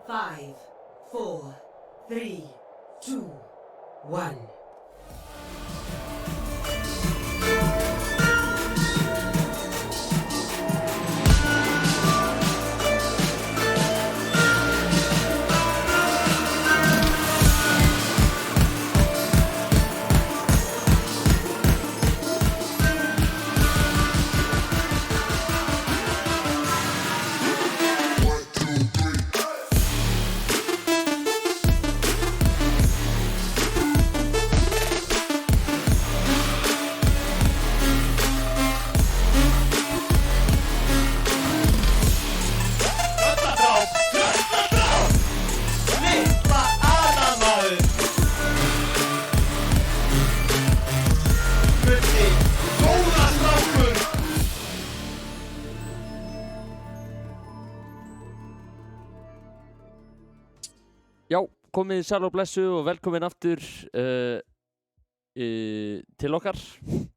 5, 4, 3, 2, 1. Já, komið sæl og blessu og velkomin aftur til okkar.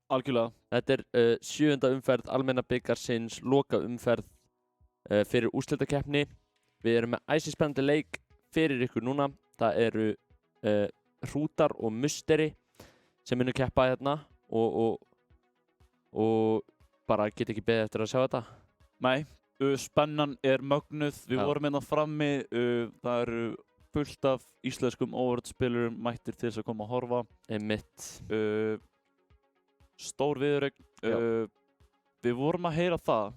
Algjörlega. Þetta er 7. umferð almenna bikarsins, loka umferð fyrir úrslitakeppni. Við erum með æsispennandi leik fyrir ykkur núna. Það eru Hrútar og Musteri sem munu keppa hérna og bara get ekki beðið eftir að sjá þetta. Nei, spennan er mögnuð. Við vorum hérna frammi, það eru fullt af íslenskum óvörðspilurum mættir til þess að koma að horfa. Einmitt. Stór viðureign. Við vorum að heyra það,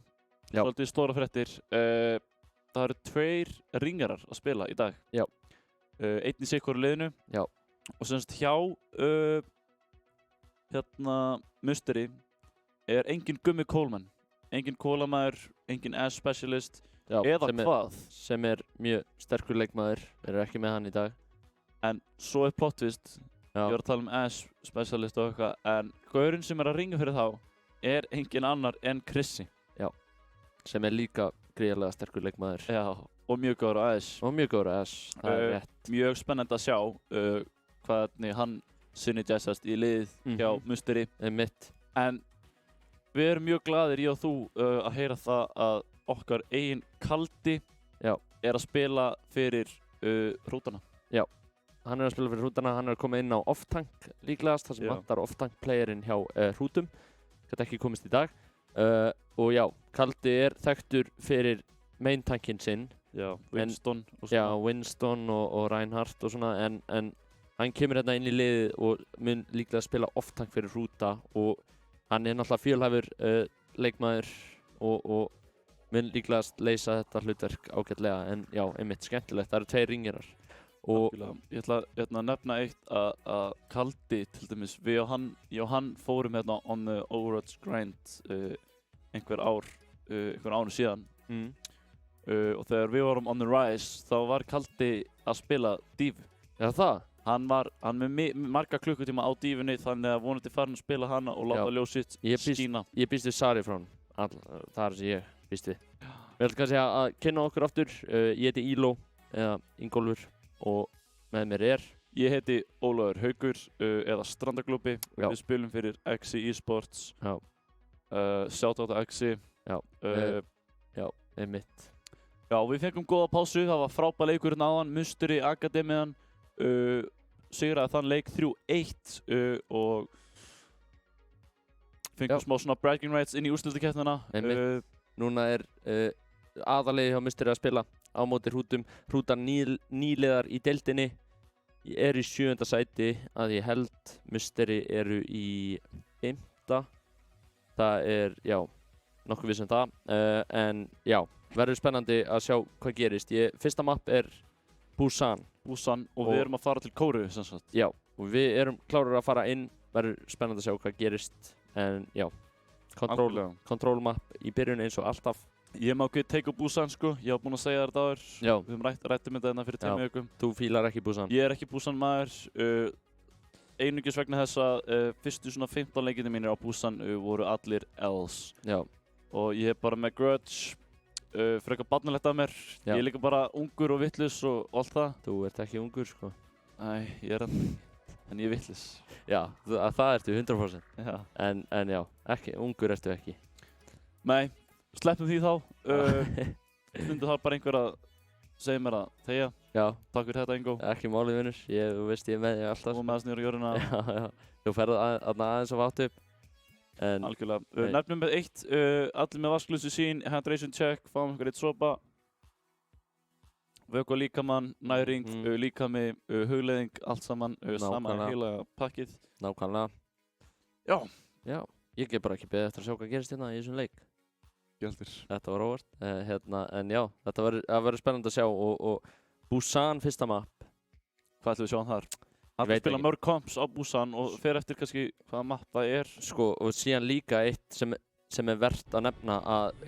svolítið stóra fréttir. Það eru 2 ringjarar að spila í dag. Já. Einn í sikkoru liðinu. Já. Og semst hjá Musteri er engin Gummi Coleman. Engin kólamaður, engin S-specialist. Já, eða hvað? Sem er mjög sterkur leikmaður, við erum ekki með hann í dag. En svo er plot twist, ég var að tala um S-specialist og eitthvað, en gaurinn sem er að ringa fyrir þá er engin annar en Krissi. Já, sem er líka gríðarlega sterkur leikmaður. Já, og mjög góður á S. Og mjög góður á S, það er rétt. Mjög spennandi að sjá hvernig hann synergæsast í lið hjá Musteri. Einmitt. En við erum mjög glaðir, ég og þú, að heyra það að okkar eigin Kaldi er að spila fyrir Hrútana. Já, hann er að spila fyrir Hrútana, hann er að koma inn á off-tank líklegast, þar sem vantar off-tank playerinn hjá Hrútum. Gæti ekki komist í dag. Og já, Kaldi er þekktur fyrir main tankinn sinn. Já, Winston og svona. Já, Winston og Reinhardt og svona, en hann kemur hérna inn í liðið og mun líklega spila off-tank fyrir Hrúta og hann er náttúrulega fjölhæfur leikmaður og mun líklegast leysa þetta hlutverk ágætlega, en já, einmitt skemmtilegt. Það eru 2 ringjarar. Og ég ætla að nefna eitt að Kaldi, til dæmis, við og hann fórum hérna on the Overwatch grind einhver ári síðan. Og þegar við vorum on the rise, þá var Kaldi að spila Divu. Já, það? Hann með marga klukkutíma á Divunni, þannig að vonandi farin að spila hana og láta ljósitt skína. Ég býst við Sari frá hann. Það er sem ég býst við. Við ætlum kannski að kynna okkur aftur. Ég heiti Íló, eða Ingólfur, og með mér er... Ég heiti Ólafur Haukur, eða Strandaglúpi. Við spilum fyrir Exi eSports. Já. Shoutout á Exi. Já, einmitt. Já, við fengum góða pásu. Það var frábær leikur hérna áðan, Musteri Akademiðan. Sigraði þann leik 3-1 og fengum smá svona bragging rights inn í úrslitakeppnina. Núna er aðalegi hjá Musteri að spila á móti Hrútum. Hrútar nýliðar í deildinni er í 7. sæti að ég held. Musteri eru í 5. Það er, já, nokkuð viss um það. En já, verður spennandi að sjá hvað gerist. Fyrsta mapp er Busan og við erum að fara til Kóru sem sagt. Já, og við erum klárir að fara inn. Verður spennandi að sjá hvað gerist. En já, control map í byrjun eins og alltaf. Ég má ekki take á Busan sko, ég hef búinn að segja þetta áður. Já. Við höfum rættum þetta hérna fyrir 2 vikum. Þú fílar ekki Busan? Ég er ekki Busan maður. Einungis vegna þess að fyrstu svona 15 leikirnir mínir á Busan voru allir Ls. Já. Og ég er bara með grudge. Frekar barnalegt af mér. Já. Ég er líka bara ungur og vitlaus og allt það. Þú ert ekki ungur sko. Nei, ég er en ég er vitlaus. Já, það ertu 100%. Já. En já, ekki, ungur ertu ekki. Nei, sleppum því þá. Stundum þarf bara einhver að segir mér að þegja. Já. Takk fyrir þetta, Ingo. Ekki málið, vinnur. Þú veist ég er með þig alltaf. Og með þess nýra jörðina. Já. Þú ferð aðeins að vátt upp. Algjörlega. Nefnum með 1, allir með vasklusu sín, hydration check, fáum einhver eitt sopa. Vökva líkamann, næring, líkami, hugleiðing, allt saman, sama heila pakkið. Nákvæmlega. Já. Ég get bara ekki beðið eftir að sjá hvað gerist hérna í þessum leik. Gjaldir. Þetta var óvart. En já, þetta verður spennandi að sjá og Busan fyrsta map. Hvað ætlum við að sjá hann þar? Allir spila mörg komps á Busan og fer eftir kannski hvaða map það er. Sko, og síðan líka eitt sem er vert að nefna að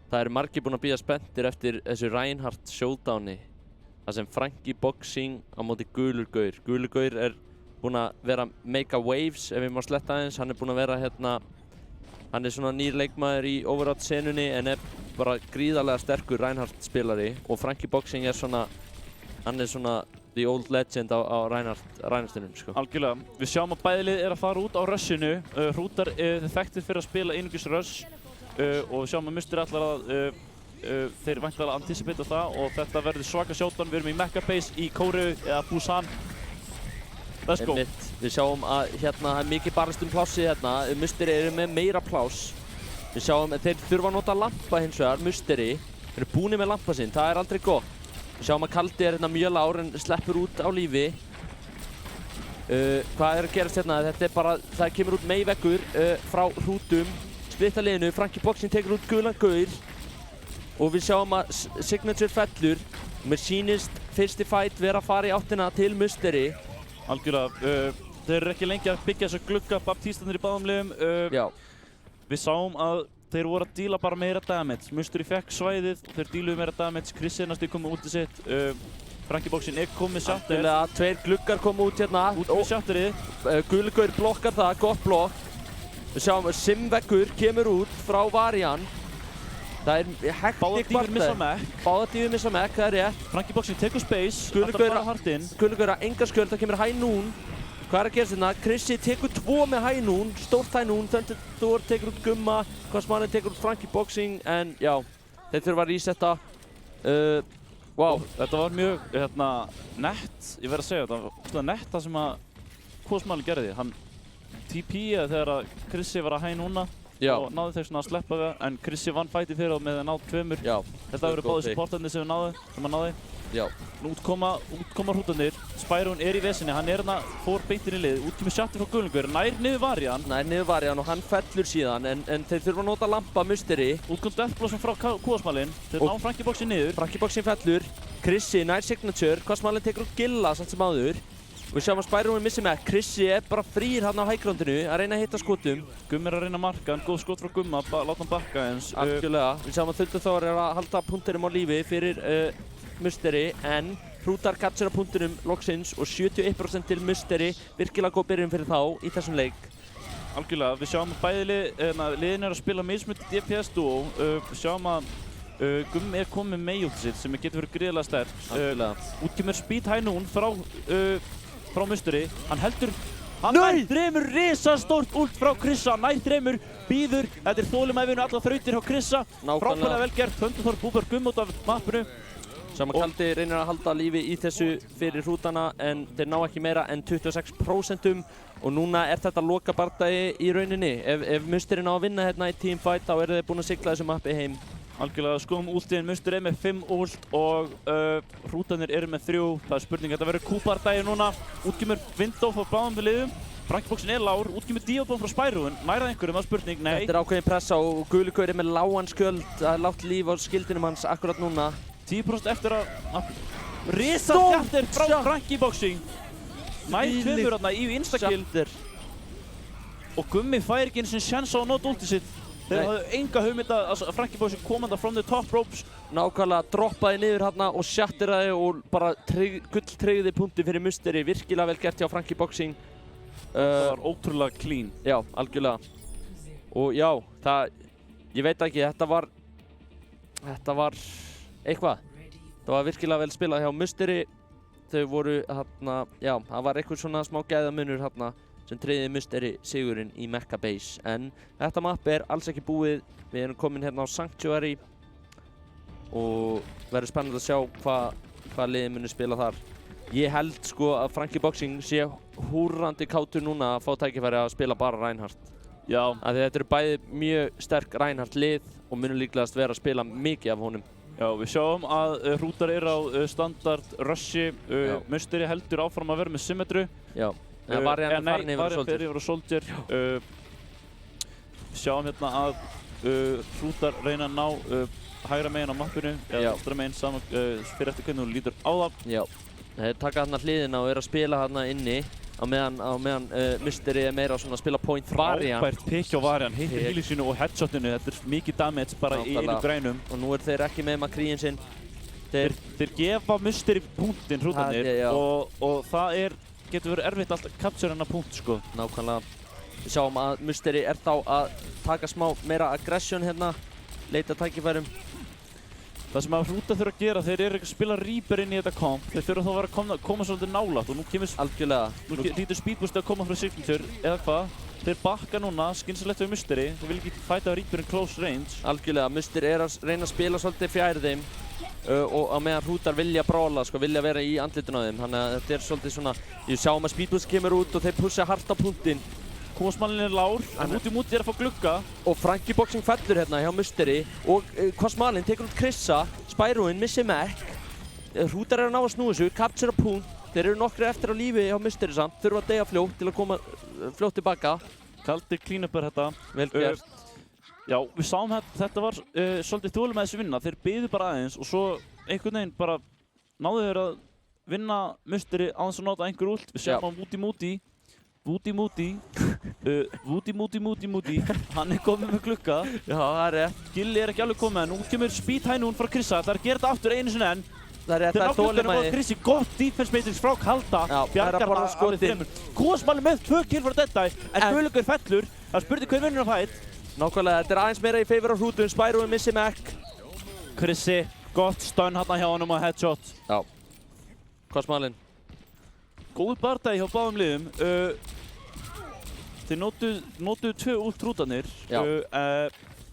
það eru margir búin að bíða spenntir eftir þessu Reinhardt showdowni. Það sem Frankie Boxing á móti Gulur Gaur. Gulur Gaur er búinn að vera make a waves, ef ég má sletta aðeins. Hann er búinn að vera hann er svona nýr leikmaður í Overwatch senunni en er bara gríðarlega sterkur Reinhardt spilari og Frankie Boxing er svona, hann er svona the old legend á Reinhardtinum, sko. Algjörlega. Við sjáum að bæðilið er að fara út á rushinu. Hrútar þekktir fyrir að spila einungis rush og við sjáum að Musteri allar að þeir væntanlega anticipata það og þetta verður svaka showdown. Við erum í Mecca Base í Kóreu eða Busan. Let's go. Við sjáum að það er mikið barist plássið hérna. Musteri eru með meira pláss. Við sjáum að þeir þurfa að nota lampa hins vegar, Musteri. Þeir eru búinir með lampa sinn, það er aldrei gott. Við sjáum að Kaldi er hérna mjög lár en sleppur út á lífi. Hvað er að gerast hérna? Þetta er bara, það kemur út meiveggur frá hrútum. Splitta liðinu, Frankie Boxing tekur út Gulan Gaur. Og við sjáum að Signature fellur. Mér sýnist fyrsti fight vera að fara í áttina til Musteri. Algjörlega. Þeir eru ekki lengi að byggja þessa glugga, baptístanir í báðum liðum. Já. Við sáum að þeir voru að díla bara meira damage. Musteri fekk svæðið og þeir díluðu meira damage. Chris er næstu komið út í sitt. Frankie Boxing er komið shatter. Algjörlega, 2 gluggar koma út hérna. Út með shatterið. Guli Gaur blokkar það, gott blokk. Við sjáum að Simveggur kemur út frá Varian. Það er hektik Báðar dýfur missa mekk. Báðar dýfur missa mekk, það er rétt. Frankie Boxing tekur space. Guli Gaur að enga skjöld, það kemur High Noon. Hvað er að gerast hérna? Chrissy tekur 2 með High Noon, stórt High Noon. Thunderdoor tekur út Gumma, Kosmanen tekur út Frankie Boxing. En já, þeir þurfa að resetta. Wow. Þetta var mjög nett, ég verð að segja þetta var nett það sem að Kosmanen gerði. Hann TP-aði þegar að Chrissy var að High Noona. Og náðu þeir svona að sleppa það, en Chrissy vann fæti fyrir það með að ná 2. Já. Þetta verður báðið supportarnir sem hann náði. Já. Nú útkoma hrútarnir. Spyron er í vesinni, hann er fór beint inn í lið. Út kemur Shatter frá Gulun Gaur, nær niður Varian. Og hann fellur síðan, en þeir þurfa að nota lampa Musteri. Út kom Deathblossom frá Kosmalin. Þeir ná Frankie Boxing niður. Frankie Boxing fellur. Chrissy nær Signature, Kosmalin tekur út Gilla samt sem áður. Við sjáum að Spyron missi með. Chrissy er bara frýr hérna á highgroundinu að reyna að hitta skotum. Gummi er að reyna að marka, en góð skot frá Gumma, láta hann bakka eins. Algjörlega. Við sjáum að Thunderdoor er að halda punktinum á lífi fyrir Musteri, en Hrútar captura punktinum loksins og 71% til Musteri. Virkilega góð byrjun fyrir þá í þessum leik. Algjörlega. Við sjáum að bæði liðin er að spila mismunandi DPS duo. Við sjáum að Gummi er komið með út sitt sem getur verið gríðarlega sterkt. Algjörlega. Út kemur Speed High Noon frá Musteri. Hann heldur nær 3 risastórt ult frá Krissa. Nær 3 býður. Þetta er þolinmæðinu allar þrautir hjá Krissa. Frábærlega vel gert. Thunderdoor búbar Gummi út af mappinu. Sama Kaldi reynir að halda lífi í þessu fyrir hrútana en þeir ná ekki meira en 26% og núna er þetta loka bardagi í rauninni. Ef Musteri ná að vinna hérna í teamfight þá eru þeir búin að sigla þessu mappi heim. Algjörlega, skoðum últiðin. Musteri er með 5 ult og hrútarnir eru með 3. Það er spurning, þetta verður kúbardagi núna. Útkemur Window frá báðum við liðum. Frankie Boxing er lár, útkemur Diobomb frá Spyron. Nærað einhverjum, það er spurning, nei. Þetta er ákveðin pressa og Guli Gaur er með lágan skjöld. Það er lágt líf á skildinum hans akkurat núna. 10% eftir að risa Shatter frá Frankie Boxing. Nær 2 þarna í instakill. Og Gummi fær ekki einu sinni sjans á að nota ultið sitt. Þeir hafðu enga hugmynd að Frankie Boxing komanda from the top ropes. Nákvæmlega droppaði niður hérna og shatteraði og bara gulltryggði punkti fyrir Musteri. Virkilega vel gert hjá Frankie Boxing. Það var ótrúlega clean. Já, algjörlega. Og já, ég veit ekki, þetta var eitthvað. Það var virkilega vel spilað hjá Musteri. Þau voru hérna, já, það var eitthvað svona smá gæðamunur hérna sem tryggði Musteri sigurinn í Mecca Base. En þetta mapp er alls ekki búið. Við erum komin hérna á Sanctuary. og verður spennandi að sjá hvað liðið muni spila þar. Ég held sko að Frankie Boxing sé húrrandi kátur núna að fá tækifæri að spila bara Reinhardt. Já. Af því þetta eru bæði mjög sterk Reinhardt lið og munum líklegast vera að spila mikið af honum. Já, við sjáum að Hrútar er á standard russi, Musteri heldur áfram að vera með symmetru. Já, en Varian er farin yfir á Soldier. Við sjáum hérna að Hrútar reyna að ná hægra megin á mappinu, eða vestra megin saman fyrir eftir hvernig þú lítur á það. Já, þeir taka þarna hliðina og eru að spila þarna inni á meðan Musteri er meira að spila point Varian. Frábært pick á Varian, hittir healing sínu og headshotinu, þetta er mikið damage bara í einu grænum. Og nú eru þeir ekki með Makríin sinn. Þeir gefa Musteri punktinn Hrútarnir og það getur verið erfitt alltaf að capture hennar punkt sko. Nákvæmlega. Við sjáum að Musteri er þá að taka smá meira aggression hérna, leita tækifærum. Það sem að Hrútar þurfa að gera, þeir eru ekki að spila Reaper inn í þetta komp. Þeir þurfa þá að vera að koma svolítið nálægt og nú kemur... Algjörlega. Nú lítur speedboosti að koma frá Signature, eða hvað? Þeir bakka núna, skynsalegt við Musteri. Þeir vil ekki fæta Reaper in close range. Algjörlega. Musteri er að reyna að spila svolítið fjær þeim og á meðan Hrútar vilja brála, sko, vilja vera í andlitinu á þeim. Þannig að þetta er svolítið svona... Ég sjáum að speedboost kemur út og þeir pussa hart á punktinn. Kosmallin er lár, en út í múti er að fá glugga. Og Frankie Boxing fellur hérna hjá Musteri og Kosmallin tekur út Krissa, Spyroinn missir Mac. Hrútar er að ná að snúa þessu, capture a punkt. Þeir eru nokkri eftir á lífi hjá Musteri samt, þurfa að deyja fljótt til að koma fljótt tilbaka. Kaldi clean-upper þetta. Vel gert. Já, við sáum þetta var svolítið þolinmæði þessi vinna. Þeir biðu bara aðeins og svo einhvern veginn bara náðu þeir að vinna Musteri á þess að nota einhver ult. Við sjáum hann Múti, hann er komið með glugga. Já, það er rétt. Gilli er ekki alveg komið en nú kemur speed hænún frá Krissa. Það er að gera þetta aftur einu sinni enn. Það er rétt, það er þolinmæði. Krissi, gott defense matrix frá Kalda. Já, bjargar bara hann alveg þremur. Kosmallin með 2 kill frá þetta, en Guðlaugur fellur. Það spurði hver vinnur á fætt. Nákvæmlega, þetta er aðeins meira í favor á Hrútum. Spyroinn missi Mac. Krissi, gott stun hérna hjá honum og headshot. Já. Kosmallin. Góð bardagi hjá báðum liðum. Þeir notuðu 2 ult Hrútarnir. Já.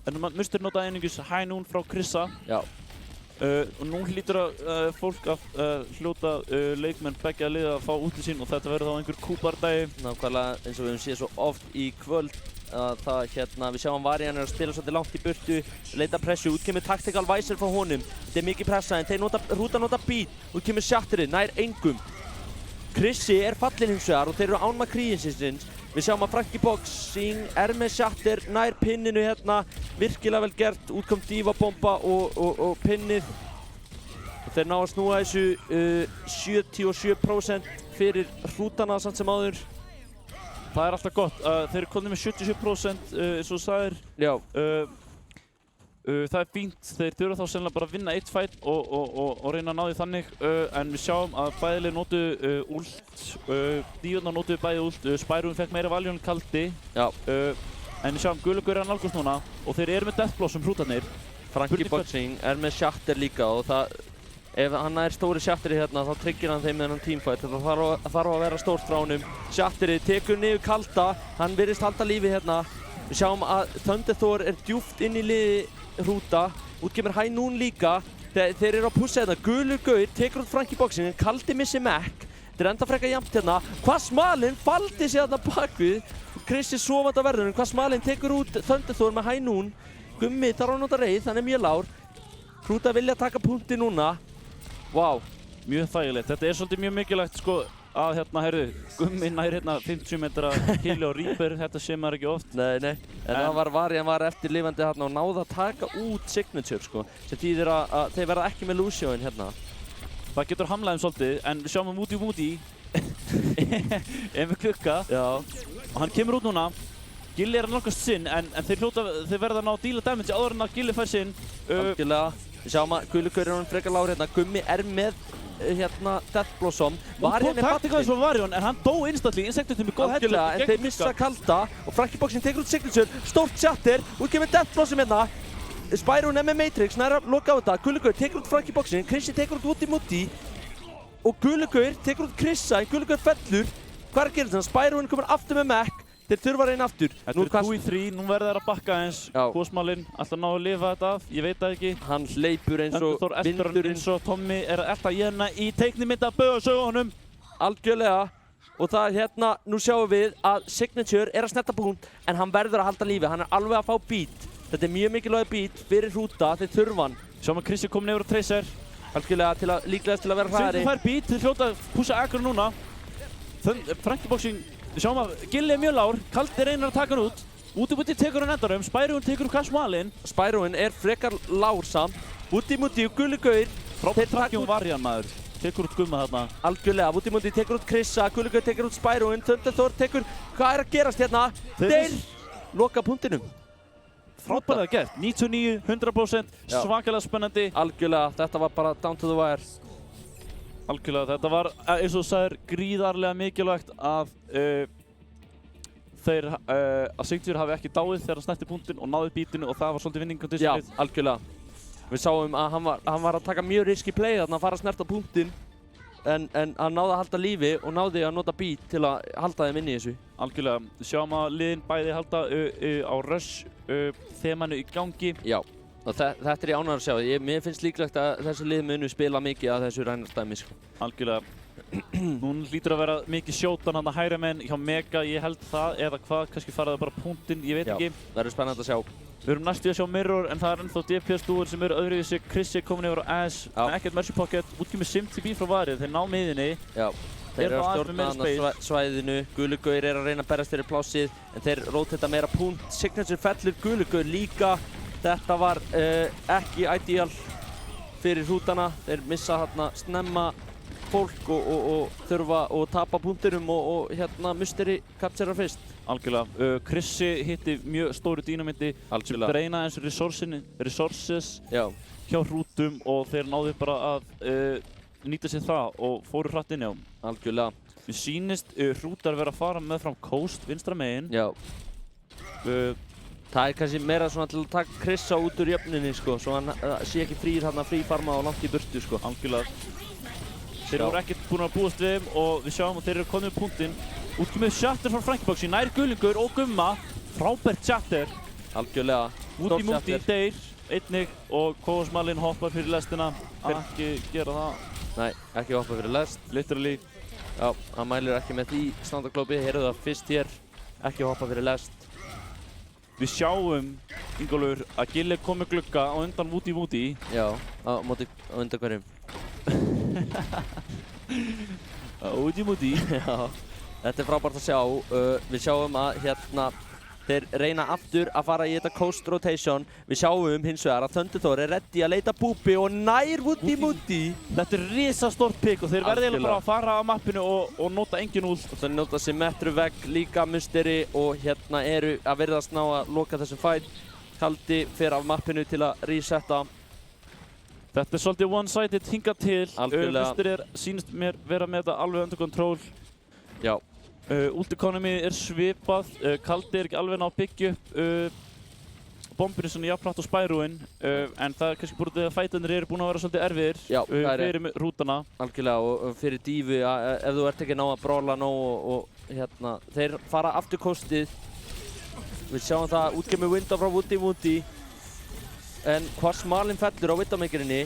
En Musteri notaði einungis hænún frá Krissa. Já. Og nú hlýtur að fólk að hljóta leikmenn beggja liða að fá útlið sín og þetta verður þá einhver kúbardagi. Nákvæmlega, eins og við höfum séð svo oft í kvöld að við sjáum Varian er að spila svolítið langt í burtu, leita pressu, út kemur Tactical Visor frá honum. Þetta er mikið pressa en Hrútar nota beat, út kemur Shatterinn, nær engum. Krissi er fallinn hins vegar og þeir eru án Makríin síns. Við sjáum að Frankie Boxing er með Shatter nær pinninu hérna, virkilega vel gert, útkom Diva-bomba og pinnið. Þeir ná að snúa þessu 77% fyrir Hrútana samt sem áður. Það er alltaf gott, þeir eru komnir með 77% eins og þú sagðir. Já. Það er fínt, þeir þurfa þá sennilega bara að vinna eitt fight og reyna að ná því þannig. En við sjáum að bæðileg notuðu ult, Díurnar notuðu bæði ult, Spyroinn fekk meira value en Kaldi. Já. En við sjáum Guðlaugur er að nálgast núna og þeir eru með Death Blossom Hrútarnir. Frankie Boxing er með Shatter líka og ef hann er stóri Shatteri hérna þá tryggir hann þeim með þennan teamfight. Það þarf að vera stórt frá honum. Shatteri tekur niður Kalda, hann virðist halda lífi hérna. Við sjáum að Thunderthor er djúpt inn í liði Hrúta, út kemur hænún líka. Þeir eru að pussa hérna, Gulur Gaur tekur út Frankie Boxing, en Kaldi missi Mac. Þetta er enda frekar jafnt hérna. Kosmallin faldi sig hérna bakvið. Krissi sofandi á verðunum, Kosmallin tekur út Thunderthor með hænún. Gummi þarf að nota reið, hann er mjög lár. Hrúta vilja taka punkti núna. Vá. Mjög þægilegt, þetta er svolítið mjög mikilvægt sko að Gummi nær 50 metra hilli á Reaper, þetta sé maður ekki oft. Nei, en Varian var eftirlifandi hérna og náði að taka út Signature sko, sem þýðir að þeir verða ekki með Lucio-in hérna. Það getur hamlað svolítið, en við sjáum að Múti er með klukka. Já. Og hann kemur út núna. Gilli er að nálgast sinn, en þeir verða að ná að díla damage áður en að Gilli fær sinn. Algjörlega. Við sjáum að Guðlaugur er frekar lár hérna, Gummi er með Death Blossom. Varian er fallinn frá Varian, en hann dó instantly, Insectitumi góð headshot. Algjörlega, en þeir missa Kalda og Frankie Boxing tekur út Signature, stórt Shatter, út kemur Death Blossom hérna. Spyroinn er með Matrix, nær að loka á þetta. Guðlaugur tekur út Frankie Boxing, Krissi tekur út Múti og Guðlaugur tekur út Krissa, en Guðlaugur fellur. Hvað er að gera þetta? Spyroinn komur aftur með Mac, þeir þurfa að reyna aftur. Þetta er 2 í 3, nú verða þeir að bakka eins. Kosmalinn ætla að ná að lifa þetta af, ég veit það ekki. Hann hleypur eins og vindurinn. Eins og Tommy er að elta hérna í teiknimynda böðasögunum. Algjörlega. Og það hérna, nú sjáum við að Signature er að snerta punkt en hann verður að halda lífi, hann er alveg að fá beat. Þetta er mjög mikilvæg beat fyrir hrúta, þeir þurfa hann. Sjáum að Krissi kom nefnir á Tracer. Algjörlega líklegast til að vera hraðari. Signature fær beat, þeir hljóta að pússa Aggro núna. Frankiboxing, við sjáum að Gilli er mjög lár, Kaldi reynir að taka hann út. Úti tekur hann endarum, Spyroinn tekur Kashmalinn. Spyroinn er frekar lár samt. Úti og Gulli Gaur. Frábært trakkjum varjan maður. Tekur út Gumma þarna. Algjörlega, Úti tekur út Krissa, Gulli Gaur tekur út Spyroinn, Thunderthor tekur... Hvað er að gerast hérna? Þeir loka punktinum. Frábærlega gert, 99, 100%, svakalega spennandi. Algjörlega, þetta var bara down to the wire. Algjörlega, þetta var eins og þú sagðir gríðarlega mikilvægt að að Signature hafi ekki dáið þegar hann snerti punktinn og náði bítinu og það var svolítið vinning á Já, algjörlega. Við sáum að hann var að taka mjög risky play þarna að fara að snerta punktinn en hann náði að halda lífi og náði að nota beat til að halda þeim inn í þessu. Algjörlega, við sjáum að liðin bæði halda á rush þemanu í gangi. Já, og þetta er ég ánægður að sjá. Mér finnst líklegt að þessi lið munu spila mikið að þessu rænarstæmi. Algjörlega. Núna hlýtur að vera mikið sjótan hann að hægra menn hjá Mega, ég held það, eða hvað, kannski faraði bara punktinn, ég veit ekki. Já, það verður spennandi að sjá. Við erum næstu að sjá Mirror, en það er ennþá DPS-dúur sem eru öðruvísi. Krissi komin yfir á Ash, með ekkert Mercy Pocket, útgjömið SimTB frá varið, þeir ná miðinni. Já, þeir eru að stjórna hann svæðinu, Gulli Gaur er að reyna að berast fyrir plássið, en þeir rótetta meira punkt. Signature fellur, Gulli Gaur líka. Þetta var ekki ideal fyrir hrútana, þeir missa hérna snemma fólk og þurfa að tapa punktinum og hérna Mystery capturear fyrst. Algjörlega. Krissi hitti mjög stóru dínamiti sem dreina eins resources hjá hrútum og þeir náðu bara að nýta sér það og fóru hratt inn hjá. Algjörlega. Mér sýnist hrútar vera að fara með fram coast vinstra megin. Já. Það er kannski meira svona til að taka Krissa út úr jöfninni sko, svo hann sé ekki frífarma og langt í burtu sko. Algjörlega. Þeir voru ekkert búin að búast við þeim og við sjáum að þeir eru komið með punktinn. Útkomið Shatter frá Frankiboxing, nær Gulli Gaur og Gumma. Frábært Shatter. Algjörlega. Úti deyr, einnig og Kosmalinn hoppar fyrir lestina. Ekki gera það. Nei, ekki hoppa fyrir lest. Literally. Já, hann mælir ekki með því standardglópi. Heyrðu það fyrst hér. Ekki hoppa fyrir lest. Við sjáum, Ingólfur, að Gilli kom með glugga á undan Woody. Já, á undan hverjum? Woody. Já, þetta er frábært að sjá. Við sjáum að hérna þeir reyna aftur að fara í þetta coast rotation. Við sjáum hins vegar að Thunderthor er ready að leita búpi og nær Woody. Þetta er risastórt pick og þeir verði bara að fara á mappinu og nota engin út. Og þeir nota Symmetru vegg, líka Mystery og hérna eru að virðast ná að loka þessum fight. Kaldi fer af mappinu til að resetta. Þetta er svolítið one-sided hingað til. Algjörlega. Mystery sýnist mér vera með þetta alveg under control. Já. Ult economy er svipað, Kaldi er ekki alveg ná að byggja upp bombinu svona jafnframt á Spyroinn, en það er kannski búin að fætanir eru búin að vera svolítið erfiðir fyrir hrútana. Algjörlega, og fyrir Dífu, ef þú ert ekki ná að brawla nóg og hérna, þeir fara aftur coastið. Við sjáum það útgefið Winda frá Woody, en Kashmalinn fellur á Widowmakerinni.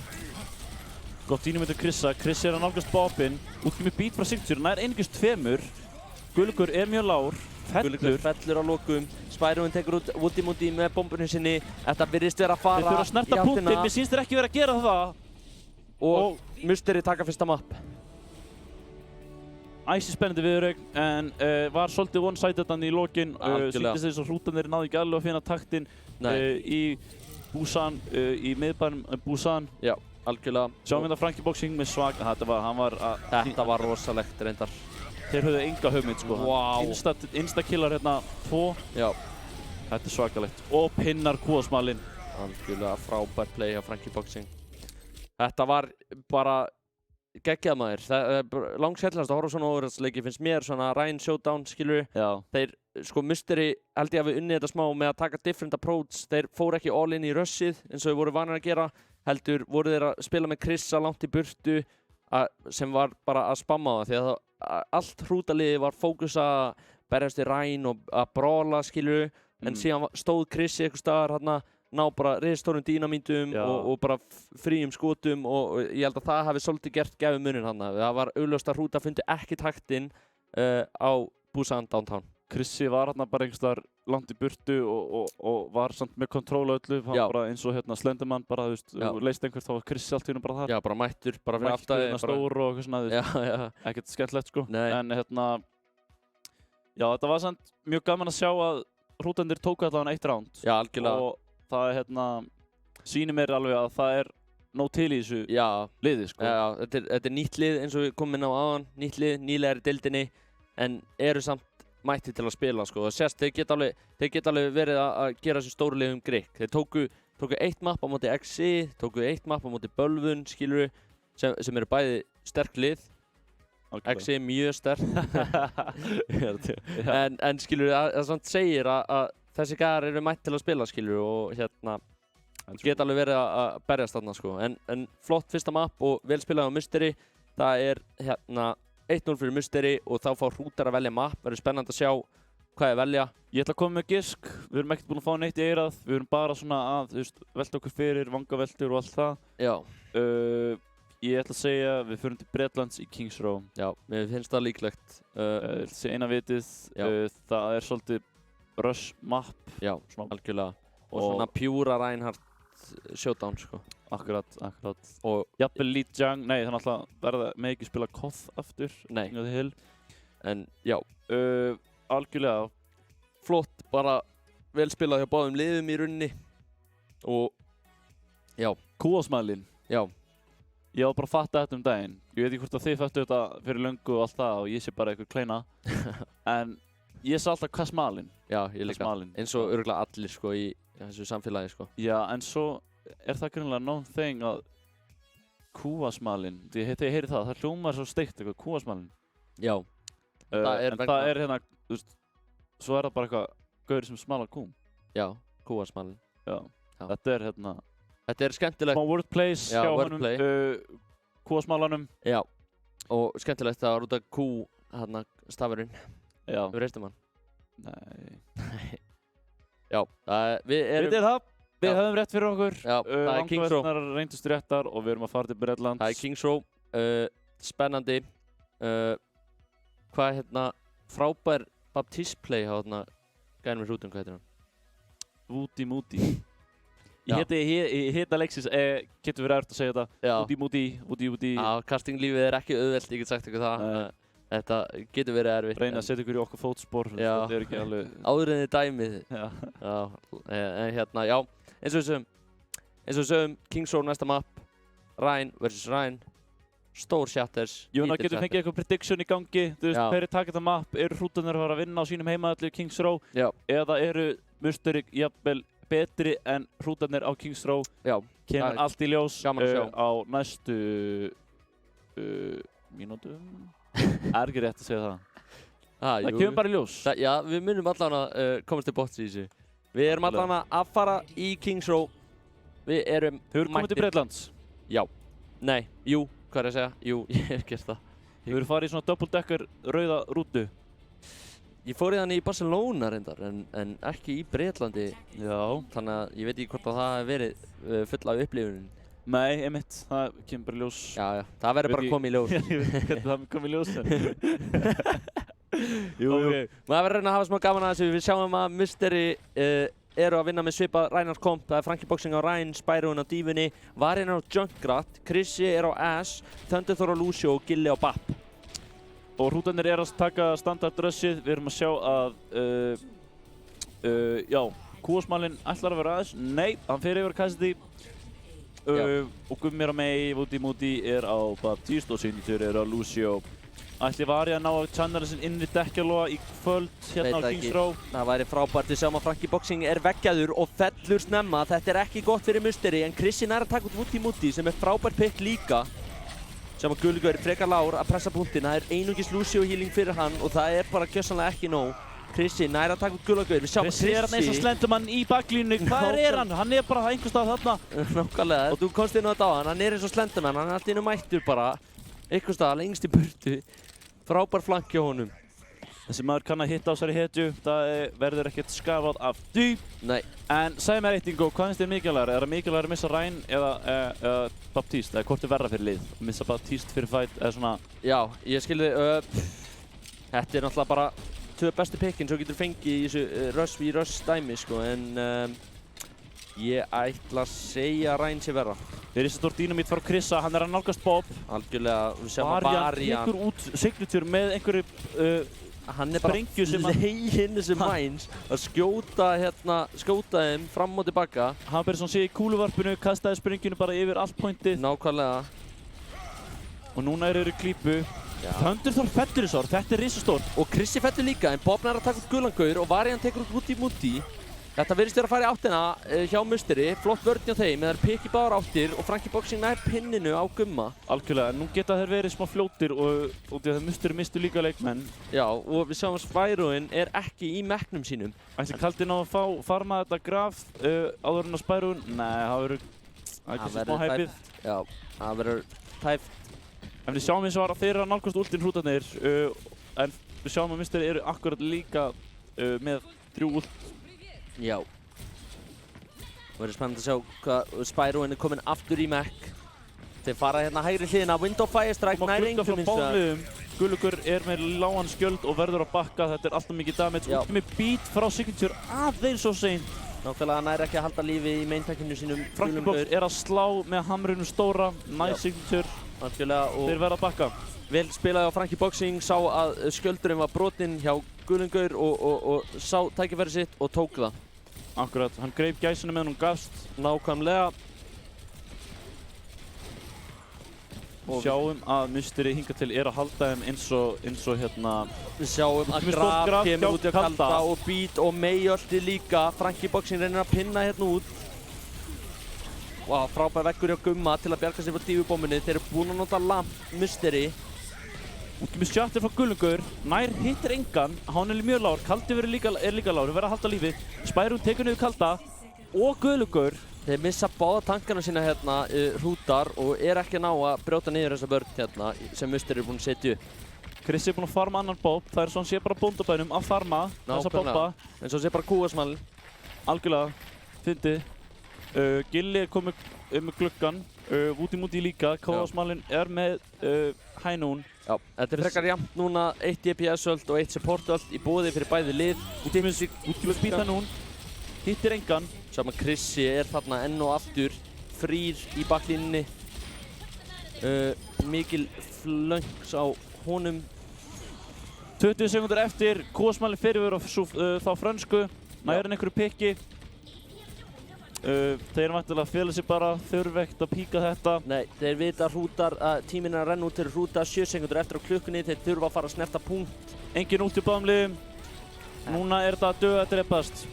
Gott dínumyndur Krissa, Krissi er að nálgast bobbin, útgefið beat frá Signature, nær einungis 2. Gulli Gaur er mjög lár, fellur á lokum. Spyroinn tekur út Woody með bombunni sinni. Þetta virðist vera að fara í áttina. Þeir þurfa að snerta punktinn, mér sýnst þeir ekki vera að gera það. Og Mystery taka fyrsta mapp. Æsi spennandi viðureign, en var svolítið one-sided í lokin. Sýndist þess að hrútanir náðu ekki alveg að finna taktinn í Busan, í miðbænum Busan. Já, algjörlega. Sjáum við það Frankiboxing með svag. Þetta var rosalegt reyndar. Þeir höfðu enga hugmynd sko. Wow. Instakillar hérna 2. Já. Þetta er svakalegt. Og pinnar Kosmalinn. Algjörlega frábært play á Frankiboxing. Þetta var bara geggjað maður. Það er langskemmtilegast að horfa svona óverðsleiki finnst mér, svona Ryan Showdown skilur. Já. Þeir, sko Mystery held ég að við unnið þetta smá með að taka different approach. Þeir fóru ekki all in í rushið eins og þeir voru vanir að gera. Heldur voru þeir að spila með Krissa langt í burtu sem var bara að spamma það því að allt hrútaliði var fókusa berjast í ræn og að bróla, skilur en síðan stóð Krissi eitthvað staðar hérna, ná bara risastórum dínamítum og bara fríum skotum og ég held að það hafi svolítið gert gefið munin hann. Það var augljóst að Hrúta fundi ekki taktinn á Busan Downtown. Krissi var hérna bara einhvers staðar langt í burtu og var samt með kontról öllu, hann bara eins og hérna Slenderman bara, þú veist, leist einhvert þá var Krissi allt í hennu bara þar. Já, bara mættur, bara fyrir alltaf. Mættur, stór og eitthvað svona, þú veist, ekkert skemmtilegt sko. Nei. En hérna, já þetta var samt mjög gaman að sjá að Hrútarnir tóku allavega eitt round. Já, algjörlega. Og það hérna, sýnir mér alveg að það nóg til í þessu liði sko. Já, þetta er nýtt lið eins og við komum inn á áðan, nýtt lið, nýlegar í deildinni en eru samt mætti til að spila sko. Það sést, þeir geta alveg verið að gera þessu stóru liðum grikk. Þeir tóku eitt mapp á móti XI, tóku eitt mapp á móti Bölvun, skilurðu, sem eru bæði sterk lið. XI mjög sterk. en skilurðu, það samt segir að þessi gæðar eru mætt til að spila, skilurðu, og hérna geta alveg verið að berjast þarna sko. En flott fyrsta mapp og vel spilað á Mystery. Það er hérna 1-0 fyrir Mystery og þá fá Hrútar að velja mapp. Það verður spennandi að sjá hvað ég velja. Ég ætla að koma með gisk. Við erum ekkert búin að fá neitt í eyrað. Við erum bara svona að, þú veist, velta okkur fyrir, vangaveltur og allt það. Já. Ég ætla að segja við förum til Bretlands í Kings Row. Já, mér finnst það líklegt. Eina vitið, það er svolítið rush map. Já, svona algjörlega. Og svona pjúra Reinhardt showdown sko. Akkurat. Og jafnvel Lee Jang, nei þannig alltaf verða með ekki spila Koth aftur. Nei. En já, algjörlega flott, bara vel spilað hjá báðum liðum í rauninni. Og já. Kúasmælin. Já. Ég var bara að fatta þetta daginn. Ég veit ekki hvort að þið fattu þetta fyrir löngu og allt það og ég sé bara eitthvað kleina. En ég sá alltaf Kasmalin. Já, ég líka. Kasmalin. Eins og örugglega allir sko í þessu samfélagi sko. Já, en svo það greinilega known thing að kúasmalin, ég heyri það hljómar svo steikt eitthvað, kúasmalin. Já. En það er hérna, þú veist, svo það bara eitthvað gauri sem smalar kúm. Já, kúasmalin. Já. Þetta er hérna. Þetta er skemmtilegt. Smá wordplays hjá honum, kúasmalanum. Já. Og skemmtilegt að rúta kú hérna stafurinn. Já. Við reistum hann. Nei. Já, við erum... Við höfum rétt fyrir okkur. Já, það er Kings Row. Vangavelturnar reyndust réttar og við erum að fara til Bretlands. Það er Kings Row. Spennandi. Hvað er hérna frábær Baptiste play á hérna gænum við Hrútum, hvað heitir hann? Woody Moody. Ég heiti Alexis, getur verið erfitt að segja þetta. Woody. Já, castinglífið er ekki auðvelt, ég get sagt ykkur það. Þetta getur verið erfitt. Reyna að setja ykkur í okkar fótspor. Já. Þetta er ekki alveg... Áður en þið dæmið. Já. En hérna, já. Eins og við sögum, Kings Row næsta mapp. Ryan vs. Ryan. Stór shatters. Jóna, getur fengið eitthvað prediction í gangi. Þú veist, hverju taka þetta mapp? Eru Hrútarnir að fara að vinna á sínum heimavelli Kings Row? Já. Eða eru Mystery jafnvel betri en Hrútarnir á Kings Row? Já. Kemur allt í ljós á næstu mínútum. Er ekki rétt að segja það. Það kemur bara í ljós. Já, við munum allan að komast til botns í þessu. Við erum allan að fara í Kings Row. Við erum mættir. Hefur komið til Bretlands? Já. Nei. Jú. Hvað er að segja? Jú, ég hef gert það. Hefur farið í svona double-decker rauða rútu? Ég fór í þannig í Barcelona reyndar, en ekki í Bretlandi. Já. Þannig að ég veit ekki hvort að það hefur verið full af upplifunin. Nei, einmitt. Það kemur bara í ljós. Já. Það verður bara að koma í ljós. Ég veit ekki hvernig það koma í ljós. Jú. Maður verður að hafa smá gaman að þessu. Við sjáum að Mystery eru að vinna með svipað Reinhardt komp. Það er Frankie Boxing á Ryan, Spyroin á Dífunni, Varinn á Junkrat, Krissi er á Ash, Thunderthor á Lucio og Gilli á Bap. Og Hrútarnir eru að taka standardrössið. Við erum að sjá að Kúasmalinn ætlar að vera Ash. Nei, hann fer yfir Cassidy. Og Gummi er á May, Woody Moody er á Baptiste og Signature er á Lucio. Ætli Vari að ná að channela sinn inn í dekkjalóa í kvöld hérna á Kings Row. Það væri frábært. Við sjáum að Frankie Boxing er veggjaður og fellur snemma. Þetta er ekki gott fyrir Mystery en Krissi nær að taka út Woody Moody sem er frábært pick líka. Sjáum að Gulligur er frekar lár að pressa punktinn. Það er einungis Lucio healing fyrir hann og það er bara gjörsamlega ekki nóg. Krissi nær að taka út Gulligur. Við sjáum að Krissi er hann eins og Slenderman í baklínu. Hvað er hann? Hann er bara einhvers stað þarna. Nákvæmlega. Og þú komst inn á þetta á hann. Hann er eins og Slenderman. Hann er alltaf inn og mættur bara einhvers stað lengst í burtu. Frábær flank hjá honum. Þessi maður kann að hitta á þessari hetju, það verður ekkert skafað af því. Nei. En segð mér eitt, Ingo, hvað finnst þér mikilvægara? Er það mikilvægara að missa Rein eða Baptiste? Eða hvort er verra fyrir lið? Missa Baptiste fyrir fight eða svona? Já, ég skilði, þetta er náttúrulega bara 2 bestu pickin sem þú getur fengið í þessu rush dæmi, sko, en ég ætla að segja að Rein sé verra. Risastór dínamít frá Krissa, hann er að nálgast Bob. Algjörlega, við sjáum að Varian tekur út signature með einhverju hann er bara leginn þessi mæns að skjóta þeim fram og tilbaka. Hann bara svona sé í kúluvarpinu, kastaði springjunu bara yfir allt pointið. Nákvæmlega. Og núna eru klípu. Thunderthor fellur í sár, þetta er risastór. Og Krissi fellur líka, en Bob nær að taka út gulangaur og Varian tekur út Muti. Þetta virðist vera að fara í áttina hjá Musteri, flott vörn hjá þeim, eða Piki báðar áttir og Frankie Boxing nær pinninu á Gumma. Algjörlega, en nú geta þeir verið smá fljótir og því að Musteri mistu líka leikmenn. Já, og við sjáum að Spyroinn er ekki í mekknum sínum. Ætti Kaldi ná að farma þetta graf áður en á Spyroinn? Nei, það verður ekki smá hæpið. Já, það verður tæft. En við sjáum eins og að þeir eru að nálgast últinn hrútarnir, en við sjáum að Musteri eru akkurat líka með 3 ult. Já. Það verður spennandi að sjá hvað Spyroinn er kominn aftur í mekk. Þeir fara hérna hægri hliðina, Window Fire Strike nær engum hins vegar. Gullugur er með lágan skjöld og verður að bakka, þetta er alltaf mikið damage. Út með beat frá Signature aðeins svo seint. Nákvæmlega nær ekki að halda lífi í maintackinu sínum. Frankie Box er að slá með hamrinum stóra, nær Signature. Algjörlega og þeir verða að bakka. Vel spilaði á Frankie Boxing, sá að skjöldurinn var brotinn hjá Gullugur og sá tækifæri sitt og tók það. Akkurat, hann greip gæsina meðan hún gafst. Nákvæmlega. Sjáum að Musteri hingað til er að halda þeim eins og hérna. Við sjáum að Graf kemur út í að kalda og Beat og Mayöldi líka. Frankie Boxing reynir að pinna hérna út. Frábær veggur hjá Gumma til að bjarga sér frá dífubóminni. Þeir eru búin að nota lamp Musteri. Út með sjattir frá Gullugur, nær hittir engan, hann er mjög lágur, Kaldi er líka lágur, verður að halda lífi. Spyroinn tekur niður Kalda og Gullugur. Þeir missa báða tankana sína hérna, hrútar, og er ekki að ná að brjóta niður þessa vörn hérna sem Musteri er búinn að setja upp. Krissi er búinn að farma annan Bob, það er svona sé bara bóndabænum að farma þessa Bobba. En svo sé bara kúasmallin. Algjörlega, fyndið. Gilli er komið með gluggan, Muti líka, kúasmallin er með hænún. Já, þetta er frekar jafnt núna, 1 DPS-öld og 1 support-öld í boði fyrir bæði lið. Út með býta nún, hittir engan. Sjáum að Krissi er þarna enn og aftur, frýr í baklínunni. Mikil flöngs á honum. 20 sekundur eftir, kúasmallin fyrirver þá frönsku, nær einhverju pikki. Þeir væntanlega fela sig bara, þurfa ekkert að píka þetta. Nei, þeir vita hrútar að tíminn er að renna út til hrúta 7 sekundur eftir á klukkunni. Þeir þurfa að fara að snerta punkt. Engin út í báðum. Núna er þetta að döga að drepast.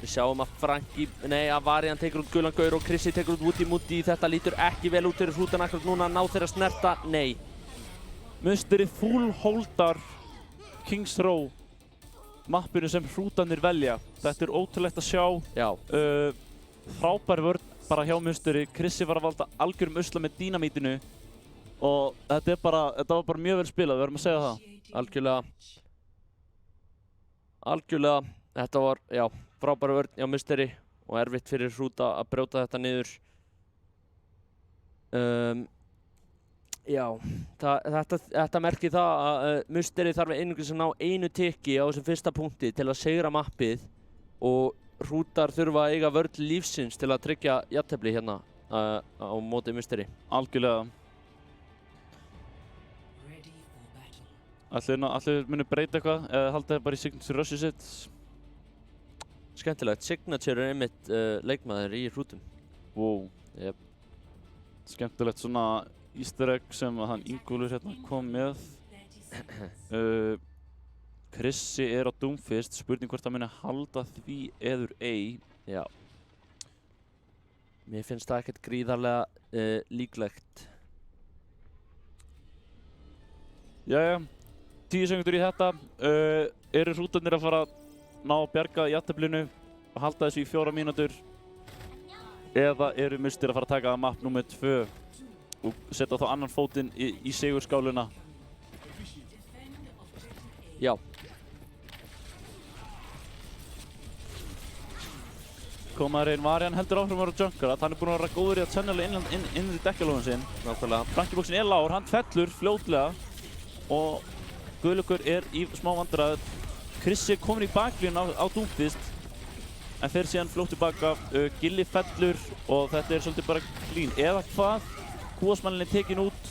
Við sjáum að Varian tekur út gulangaur og Krissi tekur út Muti. Þetta lítur ekki vel út fyrir hrútan akkurat núna. Ná þeir að snerta? Nei. Musteri full holdar Kings Row mappinu sem hrútanir velja. Þetta er ótrúlegt að sjá. Já. Frábær vörn bara hjá Musteri. Krissi var að valda algjörum usla með dínamítinu og þetta var bara mjög vel spilað, við verðum að segja það. Algjörlega. Þetta var, já, frábær vörn hjá Musteri og erfitt fyrir hrúta að brjóta þetta niður. Já, þetta merkir það að Musteri þarf einungis að ná einu tikki á þessum fyrsta punkti til að sigra mappið og hrútar þurfa að eiga vörn lífsins til að tryggja jafntefli hérna á móti Musteri. Algjörlega. Allir munu breyta eitthvað eða halda þið bara í Signature rushu sitt? Skemmtilegt. Signature er einmitt leikmaður í hrútum. Wow. Yep. Skemmtilegt svona Easter egg sem að hann Ingólfur hérna kom með. Krissi er á Doomfist, spurning hvort hann muni halda því eður ei. Já. Mér finnst það ekkert gríðarlega líklegt. Jæja, 10 sekundur í þetta. Eru hrútarnir að fara að ná að bjarga jafnteflinu og halda þessu í 4 mínútur? Eða eru Musteri að fara að taka map númer 2? Og setja þá annan fótinn í sigurskáluna. Já. Komaðurinn Varian heldur áfram að vera Junkrat. Hann er búinn að vera góður í að sennilega inn í dekkjalófin sinn. Nákvæmlega. Frankiboxin er lágur, hann fellur fljótlega og Guðlaugur er í smá vandræði. Krissi er komin í baklínu á Doomfist en fer síðan fljótt tilbaka. Gilli fellur og þetta er svolítið bara clean. Eða hvað? Kúasmælinn er tekin út.